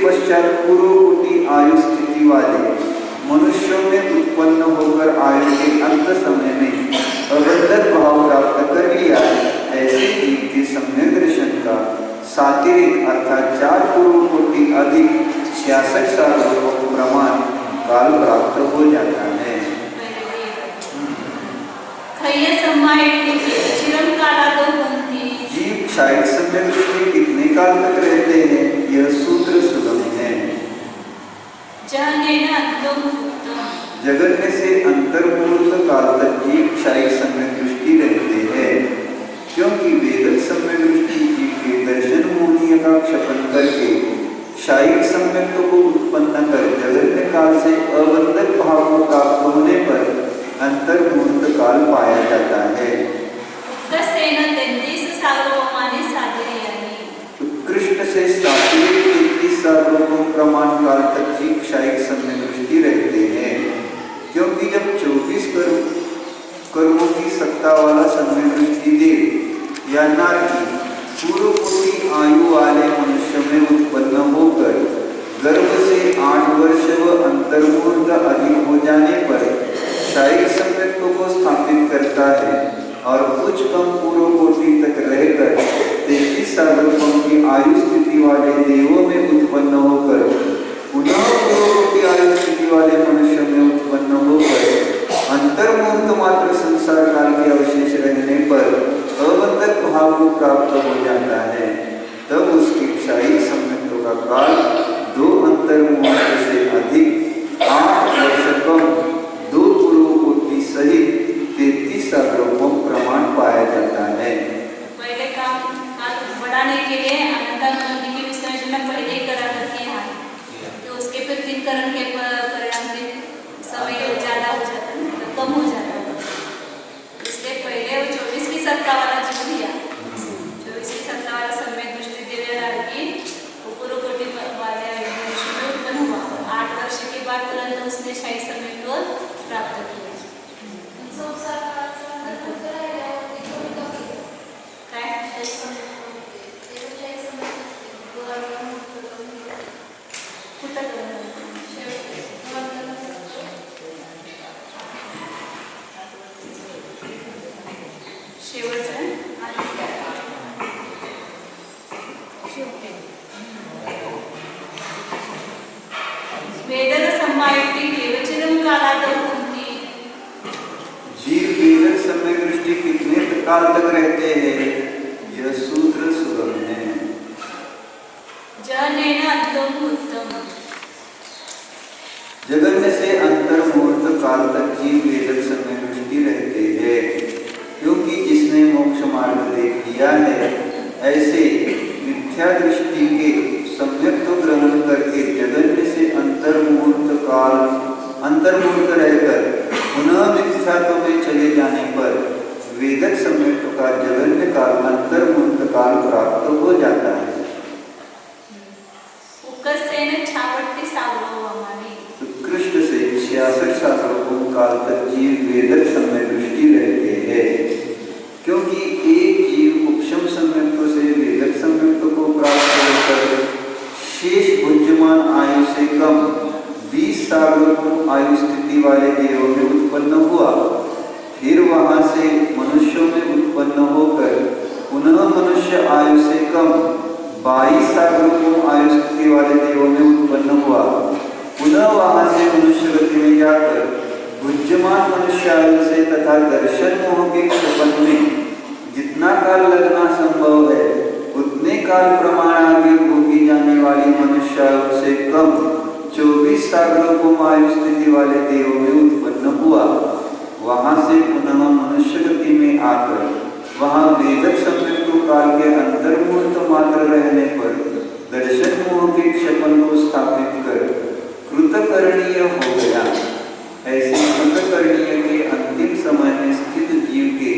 पश्चात पूर्व कोटि आयु स्थिति वाले मनुष्यों में उत्पन्न होकर आयु के अंत समय में अबंधक भाव प्राप्त कर लिया है, ऐसे जीव के सम्यक दर्शन का सातिरिक अर्थात 4 पूर्व कोटि अधिक 66 सालों को प्रमाण काल प्राप्त हो जाता है। जीव क्षायिक सम्यक दृष्टि कितने काल तक रहते हैं, यह सूत्र सुगम है। जगन्य से अंतर्मुहूर्त काल तक जीव क्षायिक सम्यक दृष्टि रहते हैं, क्योंकि वेदक सम्यक दृष्टि जीव के दर्शन मोहनीय का क्षपन करके क्षायिक सम्यक को उत्पन्न कर जगन्य काल से अबंधक भाव को प्राप्त होने पर अंतर्मुहूर्त काल पाया जाता है। उत्कृष्ट से सात्विक 33 सालों को प्रमाण काल तक जीव क्षायिक सम्यक दृष्टि रहते हैं, क्योंकि जब 24 कर्मों की सत्ता वाला सम्यक दृष्टि देव या नारकी पूर्व कोटि आयु वाले मनुष्य में उत्पन्न होकर गर्भ से 8 वर्ष व अंतर्मुहूर्त अधिक हो जाने पर क्षायिक सम्यक को स्थापित करता है और कुछ कम पूर्व कोटि तक रहकर 33 सालों की आयु स्थिति वाले देवों में उत्पन्न होकर पुनः पूर्व कोटि आयु स्थिति वाले मनुष्य में उत्पन्न होकर अंतर्मुहूर्त मात्र संसार काल के अवशेष रहने पर अबंधक भाव को प्राप्त हो जाता है। तब उसके क्षायिक सम्यक का काल 2 अंतर्मुहूर्त से अधिक 8 वर्ष कम 2 पूर्व कोटि सहित 33 सालों को प्रमाण पाया जाता है। पहले काम बढ़ाने के लिए अनंतानुमति की विश्लेषण पहले ही करा करके यहाँ तो उसके फिर 3 करण के परिणाम के समय ज़्यादा हो जाता है, कम हो जाता है। इसलिए पहले वो 24 की सत्ता वाला जो दिया 24 की सत्ता वाला सम्यक दृष्टि देवे की पूर्व कोटि वाले मनुष्य में उत्पन्न हुआ। 8 वर्ष के बाद तुरंत उसने शाही समय को प्राप्त किया। जीव वेदक सम्यक दृष्टि कितने काल तक रहते हैं, यह सूत्र सुगम है। जगन्य से अंतर्मुहूर्त काल तक जीव वेदक सम्यक दृष्टि रहते हैं, क्योंकि जिसने मोक्ष मार्ग देख लिया है ऐसे मिथ्या दृष्टि के सम्यक तो ग्रहण करके जगन्य से अंतर्मुहूर्त रहकर पुनः मिथ्यात्व में चले जाने पर वेदक सम्यक का जगन्य काल अंतर्मुहूर्त काल प्राप्त हो जाता है। उत्कृष्ट से 66 सालों काल तक जीव वेदक सम्यक दृष्टि रहते हैं, क्योंकि एक जीव उपशम सम्यक से वेदक सम्यक को प्राप्त कर शेष भुज्यमान आयु से कम 20 सालों को आयु स्थिति वाले देवों में उत्पन्न हुआ, फिर वहां से मनुष्यों में उत्पन्न होकर पुनः मनुष्य आयु से कम 22 सालों को आयु स्थिति वाले देवों में उत्पन्न हुआ, पुनः वहां से मनुष्य गति में जाकर भुज्यमान मनुष्य आयु से तथा दर्शन मोह के क्षपन में जितना काल लगना संभव है उतने काल प्रमाण आगे भोगी जाने वाली मनुष्य आयु से कम 24 सालों को आयु स्थिति वाले देवों में उत्पन्न हुआ, वहां से पुनः मनुष्य गति में आकर वहां वेदक सम्यक काल के अंतर्मुहूर्त मात्र रहने पर दर्शन मोह के क्षपन को स्थापित कर कृतकरणीय हो गया। ऐसे कृतकरणीय के अंतिम समय में स्थित जीव के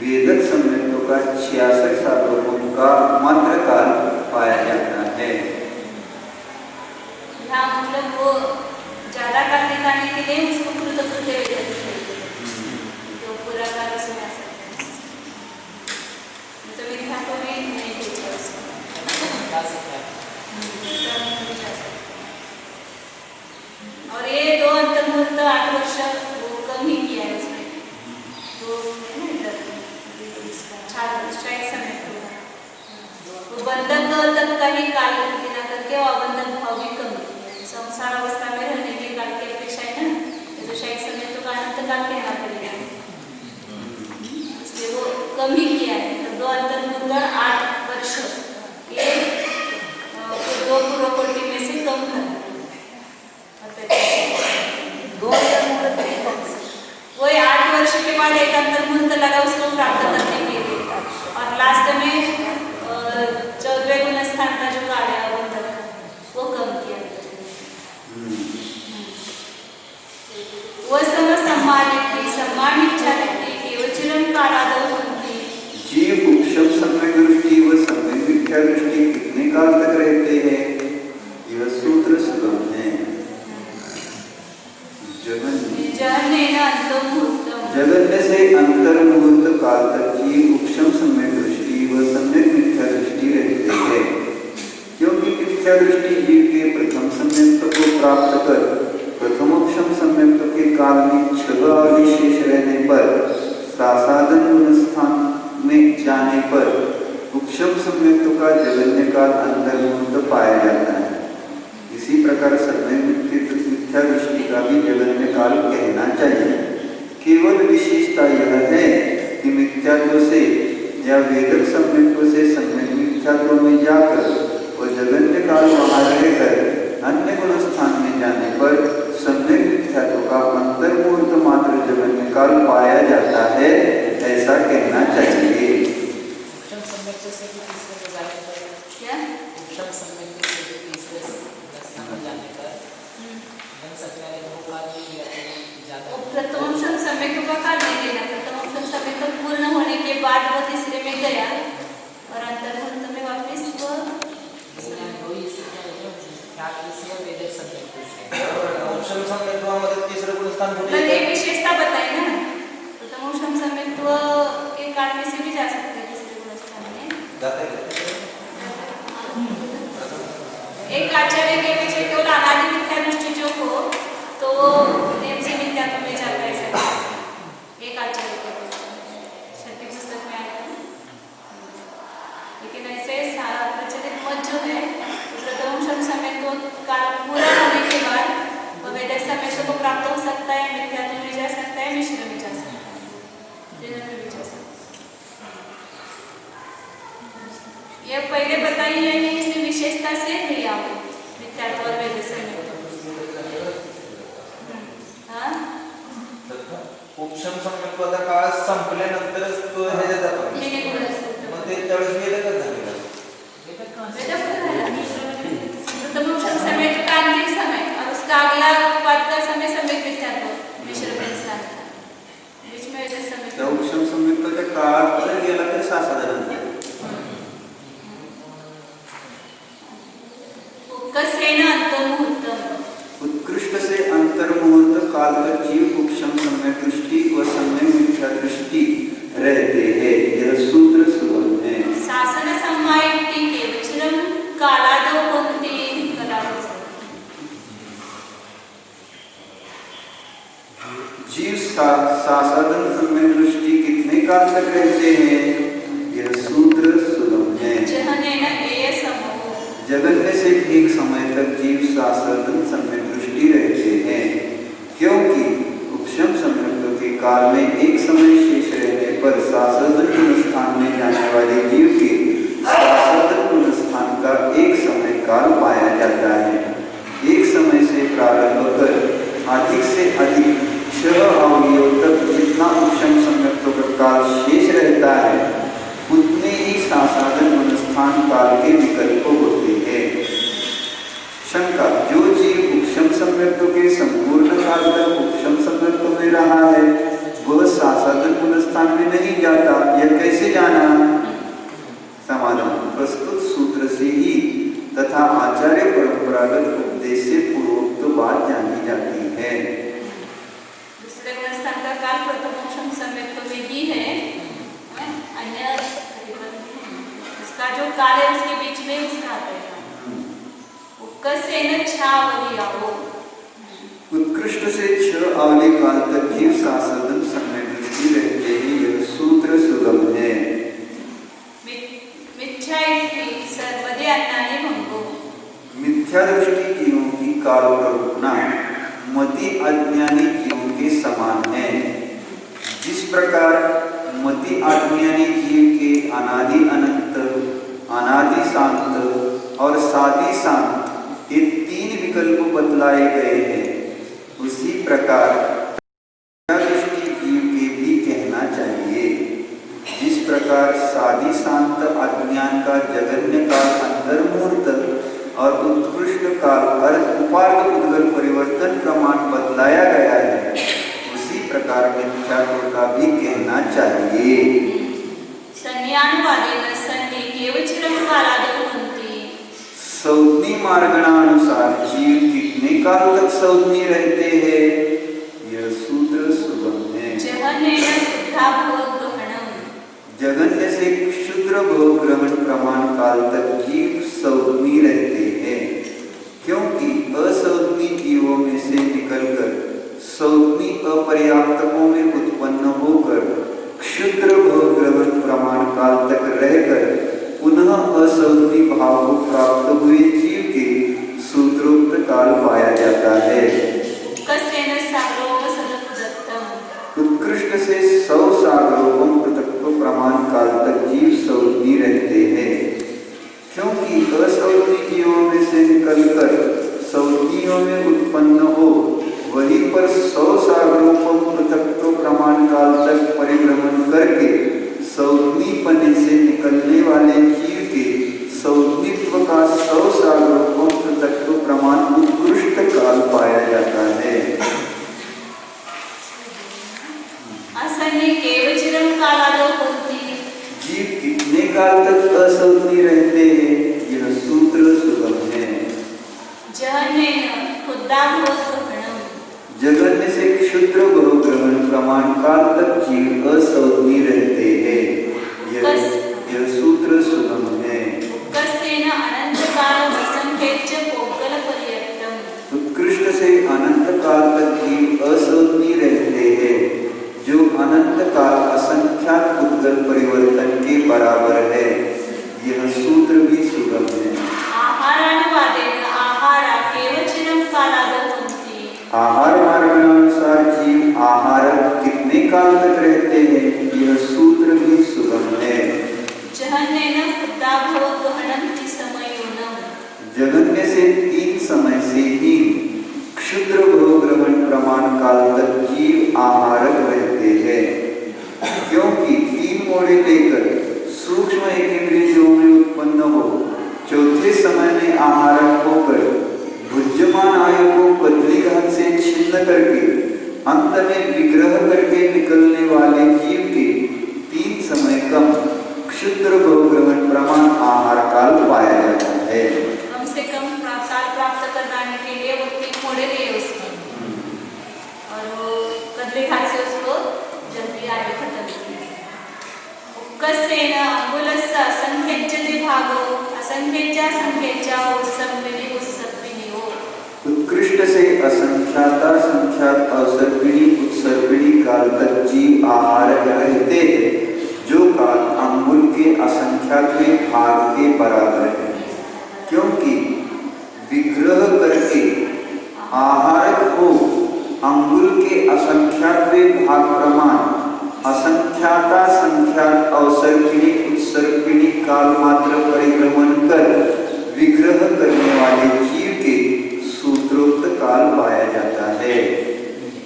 वेदक सम्यक का 66 सालों का मात्र काल पाया जाता है। यहाँ मतलब वो ज्यादा काल दिखाने के लिए उसको कृतकृत्य तो पूरा काल उसे आ सकता है, तो विद्या को भी नहीं भेजा उसको। पूर्ण 8 वर्ष वो कम ही किया है उसने, तो इसका 4 वर्ष का एक समय तो बंधक तक का ही काल बिना करके और बंधक भाव भी कम किया है। संसार अवस्था में रहने के काल की अपेक्षा है ना, तो शायद समय तो अनंत काल कहना पड़ेगा, इसलिए वो कम ही किया है। तो 2 अंतर्मुद्गण 8 वर्ष ये 2 पूर्वकोटि में से कम था। वही 8 वर्ष के बाद एक अंतर्मुद्गण लगा उसको प्राप्त करने के लिए, और लास्ट में 14वें गुण स्थान का जो काल है बंधक वो कम किया। वह सम्मान इच्छा रहती केवल चिरन कालादौ होती। जीव उपशम सम्यक दृष्टि व सम्यक मिथ्या दृष्टि कितने काल तक रहते हैं, यह सूत्र सुगम है। जगन्य से अंतर्मुहूर्त काल तक जीव उपशम सम्यक दृष्टि व सम्यक मिथ्या दृष्टि रहते हैं, क्योंकि मिथ्या दृष्टि जीव के प्रथम सम्यक्त्व को प्राप्त कर प्रथमोपशम सम्यक्त्व के काल में 6 अवधि शेष रहने पर सासाधन गुणस्थान में जाने पर उपशम सम्यक्त्व का जगन्य काल अंतर्मुहूर्त पाया जाता है। इसी प्रकार सम्यक मिथ्या दृष्टि का भी जगन्य काल कहना चाहिए। केवल विशेषता यह है कि मिथ्यात्व से या वेदक सम्यक्त्व से सम्यक मिथ्यात्व में जाकर और जगन्य काल वहां रहकर अन्य गुण स्थान में जाने पर सम्यक मिथ्यात्व का अंतर्मुहूर्त मात्र जगन्य काल पाया जाता है, ऐसा कहना चाहिए। उपशम सम्यक्त्व से भी तीसरे में जाने पर क्या उपशम सम्यक्त्व से भी तीसरे स्थान में जाने पर बन सकता है वो काल भी ज्यादा प्रथमोपशम सम्यक्त्व का काल नहीं लेना। प्रथमोपशम सम्यक्त्व पूर्ण होने के बाद वो तीसरे में गया और अंतर्मुहूर्त में वापस वो वेदक सम्यक्त्व से उपशम सम्यक्त्वामध्ये तिसरं गुणस्थान कुठे मतलब येतं? एक विशेषता बताई ना, प्रथमोपशम सम्यक्त्व के काल में से भी जा सकते हैं तीसरे गुण स्थान में। जाते का? एक आचार्य के पीछे केवल अनादि मिथ्या दृष्टि जो हो तो वो नेम से मिथ्यात्व में जाता है सर। एक आचार्य के पीछे 6ठी पुस्तक में आया है, लेकिन ऐसे सारा प्रचलित मत जो है प्रथमोपशम सम्यक्त्व काल पूरा होने के बाद वह वेदक सम्यक्त्व को प्राप्त हो सकता है, मिथ्यात्व में जा सकता है, मिश्र में जा सकता है, दोनों में भी जा सकता है। यह पहले बताई है कि इसमें विशेषता से लिया हो मिथ्यात्व और वेद सम्यक्त्व। उपशम सम्यक्त्वाचा काळ संपल्यानंतरच तो ह्याच्यात जातो, मग ते त्यावेळेस वेदकच झालेलं. प्रथमोपशम सम्यक्त्व का अंतिम समय और उसका अगला बाद का समय सम्यक मिथ्यात्व मिश्र में स्थान था, बीच में वेद सम्यक्त्व। त्या उपशम सम्यक्त्वाच्या काळात जर गेला तरी सासाधन आहे। उत्कृष्ट से अंतर्मुहूर्त काल तक जीव उपशम सम्यक दृष्टि व सम्यक मिथ्या दृष्टि रहते हैं, यह सूत्र सुगम है। शासन सम्मायिति के विचरम कालादौ होती कलादौ। जीव सासाधन सम्यक दृष्टि कितने काल तक रहते हैं, यह सूत्र सुगम है। जगन्य से एक समय तक जीव सासाधन सम्यक दृष्टि रहते हैं, क्योंकि उपशम सम्यक्त्व के काल में एक समय शेष रहने पर सासाधन गुण स्थान में जाने वाले जीव के सासाधन गुण स्थान का एक समय काल पाया जाता है। एक समय से प्रारंभ कर अधिक से अधिक 6 अवधियों तक जितना उपशम सम्यक्त्व का काल शेष रहता है उतने ही सासाधन गुणस्थान काल के विकल्प होते हैं। शंका, जो जीव उपशम सम्यक्त्व के संपूर्ण काल तक उपशम सम्यक्त्व में रहा है वह सासाधन गुणस्थान में नहीं जाता, यह कैसे जाना? समाधान, प्रस्तुत सूत्र से ही तथा आचार्य परंपरागत उपदेश से पूर्वोक्त बात जानी जाती है। दूसरे गुणस्थान का काल प्रथमोपशम सम्यक्त्व में ही है, अन्य उसका जो काल है उसके बीच में उसका आता है। उपकसेन छावलिया हो उत्कृष्ट से 6 अवधि काल तक जीव शासन समय दृष्टि रहते ही यह सूत्र सुगम है। मिथ्या इष्टि सर्वदे अन्नाने भंगो। मिथ्या दृष्टि जीवों की काल प्ररूपना मति अज्ञानी जीवों के समान है। जिस प्रकार मति अज्ञानी जीव के अनादि अनंत, अनादि शांत और सादि शांत ये 3 विकल्प बतलाए गए हैं, उसी प्रकार दृष्टि जीव के भी कहना चाहिए। जिस प्रकार सादि शांत अज्ञान का जगन्य काल अंतर्मूर्त और उत्कृष्ट काल अर्थ उपार्थ उद्गल परिवर्तन प्रमाण बतलाया गया है, उसी प्रकार मिथ्यात्व का भी कहना चाहिए। संज्ञानुवादेन संधि केवचिरं कालादौ भवन्ति। सौज्ञी मार्गणानुसार जीव कितने काल तक सौज्ञी रहते हैं, यह सूत्र सुगम है। जहन्नेन शुद्धा भवग्रहणम्। जगन्य से क्षुद्र भोग ग्रहण प्रमाण काल तक जीव सौज्ञी रहते हैं, क्योंकि असौज्ञी जीवों में से निकलकर सौज्ञी अपर्याप्तकों में उत्पन्न होकर क्षुद्र भोग ग्रहण प्रमाण काल तक रहकर पुनः असौज्ञी भाव को प्राप्त हुए जीव के सूत्रोक्त काल पाया जाता है। उत्कृष्टेन साग्रोपसदप्तम्। उत्कृष्ट से 100 सागरोपम पृथक्त्व प्रमाण काल तक जीव सौज्ञी रहते हैं, क्योंकि असौज्ञी जीवों में से निकलकर सौज्ञियों में उत्पन्न हो वहीं पर 100 सागरोपम पृथक्त्व प्रमाण काल तक परिभ्रमण करके सौज्ञीपने से निकलने वाले जीव के सौज्ञित्व का 100 सागरोपम पृथक्त्व प्रमाण उत्कृष्ट काल पाया जाता है। असन्ने केवचिरं कालादौ भवन्ति। जीव कितने काल तक असौज्ञी रहते हैं, यह सूत्र सुगम है। जहन्नेन शुद्धा भवग्रहणम्। जगन्य से क्षुद्र भोग ग्रहण प्रमाण काल तक जीव असौज्ञी रहते हैं, यह सूत्र सुगम है। उत्कृष्टेन अनन्तकालं असंख्येच्य पोगलपर्यन्तम्। उत्कृष्ट से अनंत काल तक जीव असौज्ञी रहते हैं, जो अनंत काल असंख्यात उद्गल परिवर्तन के बराबर है, यह सूत्र भी सुगम है। आहारानुवादेन आहारा केवचिरं कालादौ भवन्ति। आहार मार्गानुसार जीव आहार कितने काल तक रहते हैं, यह सूत्र भी सुगम है। जहन्नेन शुद्धा भवग्रहणम् इति समयोनम्। जगन्य से 3 समय से ही क्षुद्र भोग ग्रहण प्रमाण काल तक जीव आहारक रहते हैं, क्योंकि 3 मोड़े लेकर सूक्ष्म एकेंद्रियों में उत्पन्न हो चौथे समय में आहारक होकर भुज्यमान आयु को कदली घात से छिन्न करके अंत में विग्रह करके निकलने वाले जीव के 3 समय कम क्षुद्र भोग ग्रहण प्रमाण आहार काल पाया जाता है। कम से कम काल प्राप्त करने के लिए वो 3 मोड़े लिए उसको, और वो कदली घात से उसको जल्दी आयु खत्म की। उत्कृष्टेन अंगुलस्य असंख्येच्य भागो असंख्येच्य संख्येच्य उत्सर्पिणी उत्सर्पिणी हो। उत्कृष्ट से असंख्याता संख्यात अवसर्पिणी उत्सर्पिणी काल तक जीव आहारक रहते हैं, जो काल अंगुल के असंख्यात भाग के बराबर है, क्योंकि विग्रह करके आहारक हो अंगुल के असंख्यात भाग प्रमाण असंख्याता संख्यात अवसर्पिणी उत्सर्पिणी काल मात्र परिभ्रमण कर विग्रह करने वाले जीव के सूत्रोक्त काल पाया जाता है।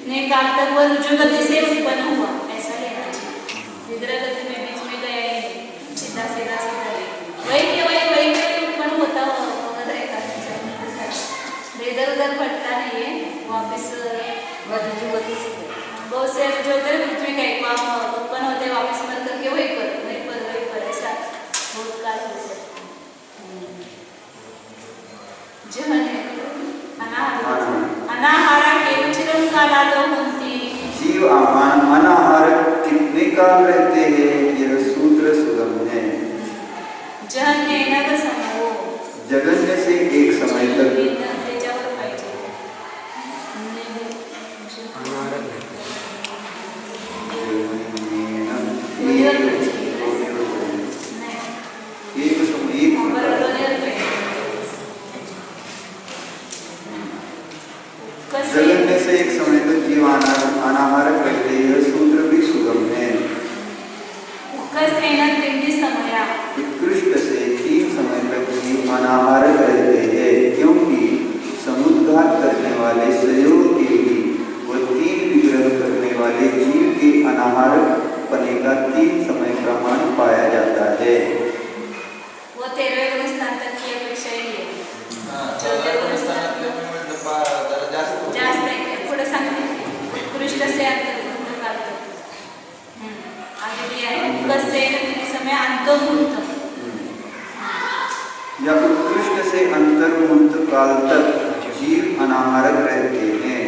ने काल तक वो रुजुगति से उत्पन्न हुआ, ऐसा लेना चाहिए। विग्रह गति में बीच में गया ही नहीं, सीधा सीधा सीधा वही उत्पन्न होता रहेगा, इधर उधर भटका नहीं है, वापस रुजुगति से बहुत से जो कर बीच में गए वहाँ उत्पन्न होते वापस मर करके वहीं पर ऐसा बहुत काल हो सकता है। अनाहारा केवचिरं कालादौ भवन्ति। जीव अनाहार कितने काल रहते हैं, यह सूत्र सुगम है। जहन्नेन समो जगन्य से एक समय तक कसे जगन्य से एक समय तक जीव अनाहार करते यह सूत्र भी सुगम है। कसेन तिंडी समया उत्कृष्ट से 3 समय तक जीव अनाहार रहते हैं, क्योंकि समुद्घात करने वाले सहयोग के भी व 3 विग्रह करने वाले जीव के अनाहार पने का 3 समय प्रमाण पाया जाता है। वो 13वें गुणस्थान तक की अपेक्षा ही है। जास्त आहे पुढे सांगते उत्कृष्ट से अंतर्मुहूर्त कालतक आगे दिया है कसेन तिंडी समय अंतर्मुहूर्त या उत्कृष्ट से अंतर्मुहूर्त काल तक जीव अनाहार रहते हैं।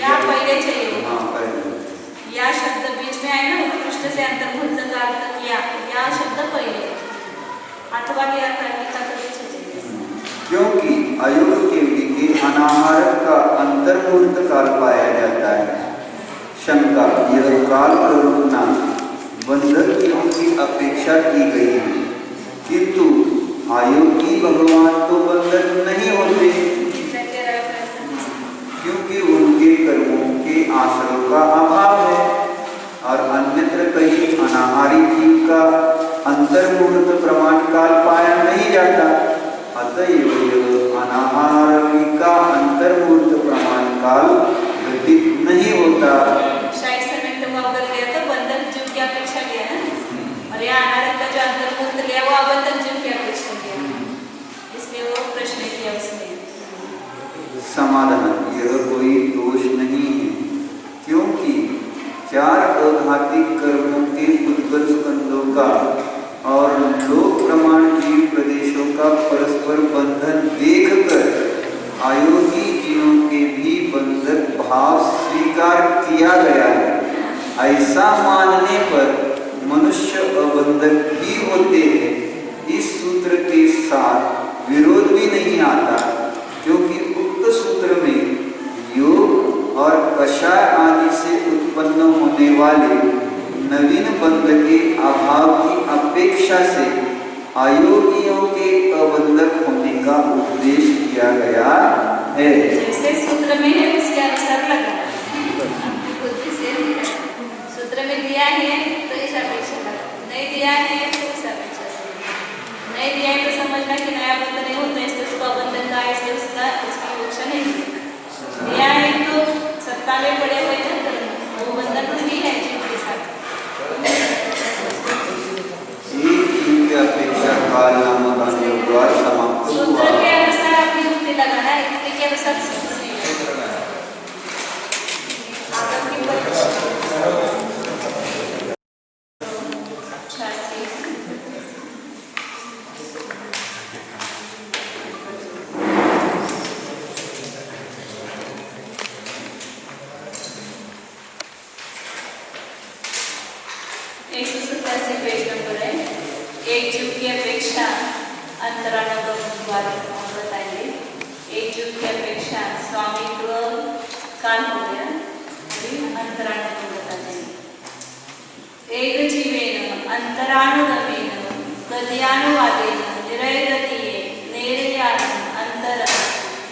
या पहले चाहिए हाँ, पहले या शब्द बीच में आए ना, उत्कृष्ट से अंतर्मुहूर्त काल तक या शब्द पहले अथवा या क्योंकि अयोग केवली के अनाहार का अंतर्मुहूर्त काल पाया जाता है। शंका, यह काल प्रवृत्तना बंधक की अपेक्षा की गई है, किंतु आयोगी भगवान तो बंधक नहीं होते, क्योंकि उनके कर्मों के आश्रय का अभाव है और अन्यत्र कहीं अनाहारी जीव का अंतर्मुहूर्त प्रमाण काल पाया नहीं जाता। अतएव यह अनाहारी का अंतर्मुहूर्त प्रमाण काल घटित नहीं होता। शायद समय तो वापर लिया तो बंधक जीव की अपेक्षा लिया ना, और यहाँ अनारत का जो अंतर्मुहूर्त लिया वो अबंधक जीव की अपेक्षा लिया, इसलिए वो प्रश्न किया उसने। समाधान, यह कोई दोष नहीं है, क्योंकि 4 अघातिक कर्मों के उद्गल स्कंदों का और लोक प्रमाण जीव प्रदेशों का परस्पर बंधन देखकर आयोगी जीवों के भी बंधक भाव स्वीकार किया गया है। ऐसा मानने पर मनुष्य अबंधक ही होते हैं। इस सूत्र के साथ विरोध भी नहीं आता, क्योंकि उक्त सूत्र में योग और कषाय आदि से उत्पन्न होने वाले नवीन बंध के अभाव की अपेक्षा से अयोगियों के अबंधक होने का उपदेश किया गया है। जैसे सूत्र में है उसके अनुसार लगा, बुद्धि से सूत्र में दिया है तो इस अपेक्षा लगा, नहीं दिया है तो इस अपेक्षा से, नहीं दिया है तो समझना कि नया बंध नहीं होता, इसलिए उसको अबंधन का इसलिए उसकी अपेक्षा नहीं दिया है। तो सत्ता में पड़े हुए थे वो बंधन नहीं है जीव के साथ। की अपेक्षा काल नामक अनुभव द्वारा समाप्त सूत्र हुआ। के अनुसार अपनी युक्ति लगाना, युक्ति के अनुसार सूत्र नहीं है। आगम की परीक्षा पेज नंबर है। एक जीव की अपेक्षा अंतरानुभव द्वारा बताएंगे। एक जीव की अपेक्षा स्वामित्व काल हो गया, अंतरानुभव बता देंगे। एक जीवेन अंतरानुगमेन गद्यानुवादेन निरयगतिये नैर्यानं अंतरं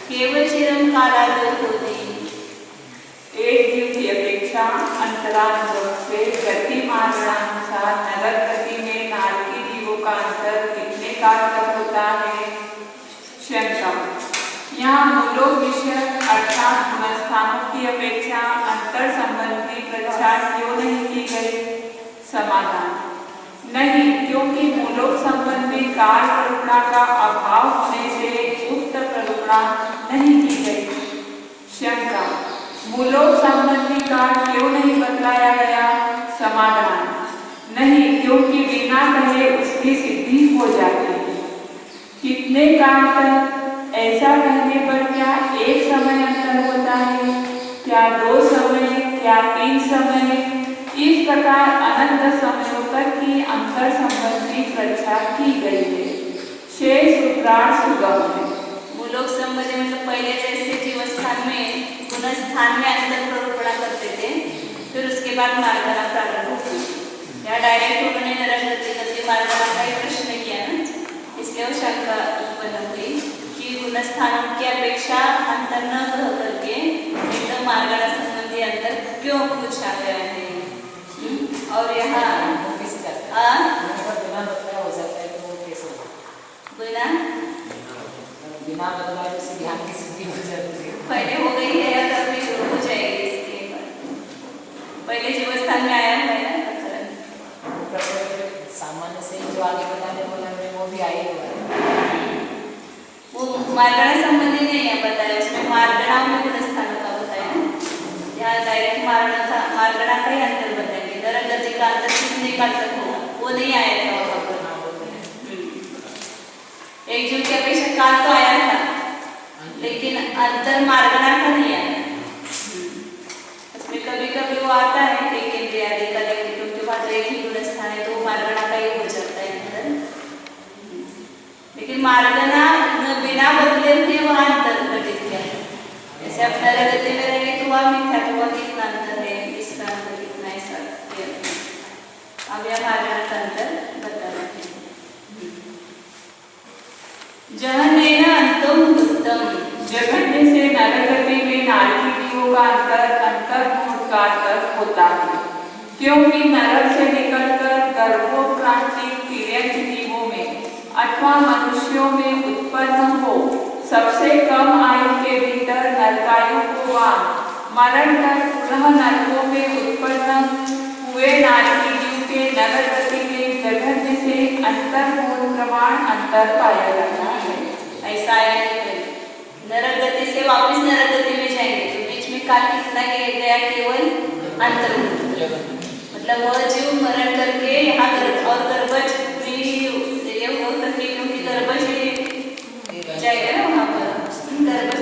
केवल चिरं कालादो होती। एक जीव की अपेक्षा अंतरानुभव से गति मात्रानुसार नगर गति में नारकी जीवों का अंतर कितने काल तक होता है? शंका, यहाँ मूलों विषय अर्थात गुणस्थानों की अपेक्षा अंतर संबंधी प्रचार क्यों नहीं की गई? समाधान, नहीं, क्योंकि मूलों संबंधी काल प्ररूपणा का अभाव होने से उक्त प्ररूपणा नहीं की गई। शंका, मूलों संबंधी काल क्यों नहीं बतलाया गया? समाधान, नहीं, क्योंकि बिना कहे उसकी सिद्धि हो जाती है। कितने काल तक? ऐसा कहने पर क्या एक समय अंतर होता है? क्या 2 समय? क्या 3 समय? इस प्रकार अनंत समयों तक की अंतर संबंधी चर्चा की गई है। शेष सूत्रार्थ सुगम है। मूलोक संबंधी मतलब पहले जैसे जीवस्थान में गुणस्थान में अंतर प्ररूपणा करते थे, फिर उसके बाद मार्गना प्रारंभ हुई। या डायरेक्ट उन्होंने नरगति मार्गना का ही प्रश्न किया ना, इसलिए वो शंका उत्पन्न हुई कि गुण स्थानों की अपेक्षा अंतर न कह करके एकदम मार्गणा संबंधी अंतर क्यों पूछा गया है? और यहाँ वो कैसे जाता है? अगर बिना बदलाव हो जाता है तो वो कैसे होगा? बिना बदलाव से ध्यान की सिद्धि हो जाती है। पहले हो गई है और अभी हो जाएगी इसके बाद। पहले जीवस्थान में आया हुआ है ना प्रकरण। सामान्य से जो आगे बताने वाला है वो भी आए हुआ है। वो मार्गणा संबंधी नहीं है बताया, उसमें मार्गणा में गुण स्थानों का बताया। यहाँ डायरेक्ट मार्गणा का ही अंतर बताएंगे, नरगति का अंतर कुछ निकाल सको वो नहीं आया था वहाँ पर। एक जीव की अपेक्षा काल तो आया था लेकिन अंतर मार्गणा का नहीं आया। उसमें कभी कभी वो आता है लेकिन क्योंकि वहाँ तो एक ही गुण स्थान है तो वो मार्गणा का ही हो जाता है अंतर। लेकिन मार्गणा बिना बदले हुए वहाँ अंतर घटित किया है। जैसे आप नरगति में रहेंगे तो वहाँ मिथ्या तो वहाँ कितना अंतर है, इसका अंतर कितना है, सब अब यह मार्गणा का अंतर बता रहे हैं। जहनेन अंतम उत्तम, जघन्य से नरगति में नारकी जीवों का अंतर्भूत होता है, क्योंकि नरक से निकलकर गर्भोत्क्रांति तिर्यक जीवों में अथवा मनुष्यों में उत्पन्न हो सबसे कम आयु के भीतर नरकायु को मरण कर पुनः नरकों में उत्पन्न हुए नारकी जीव के नरगति में जघन्य से अंतर्भूत प्रमाण अंतर पाया जाता है। ऐसा आया नहीं। नरगति से वापस नरगति में जाएंगे तो बीच में काल कितना गया, केवल अंतर्भूत। मतलब वह जीव मरण करके यहाँ और गर्भज ये हो करके, क्योंकि गर्भज जाएगा ना वहाँ पर, गर्भज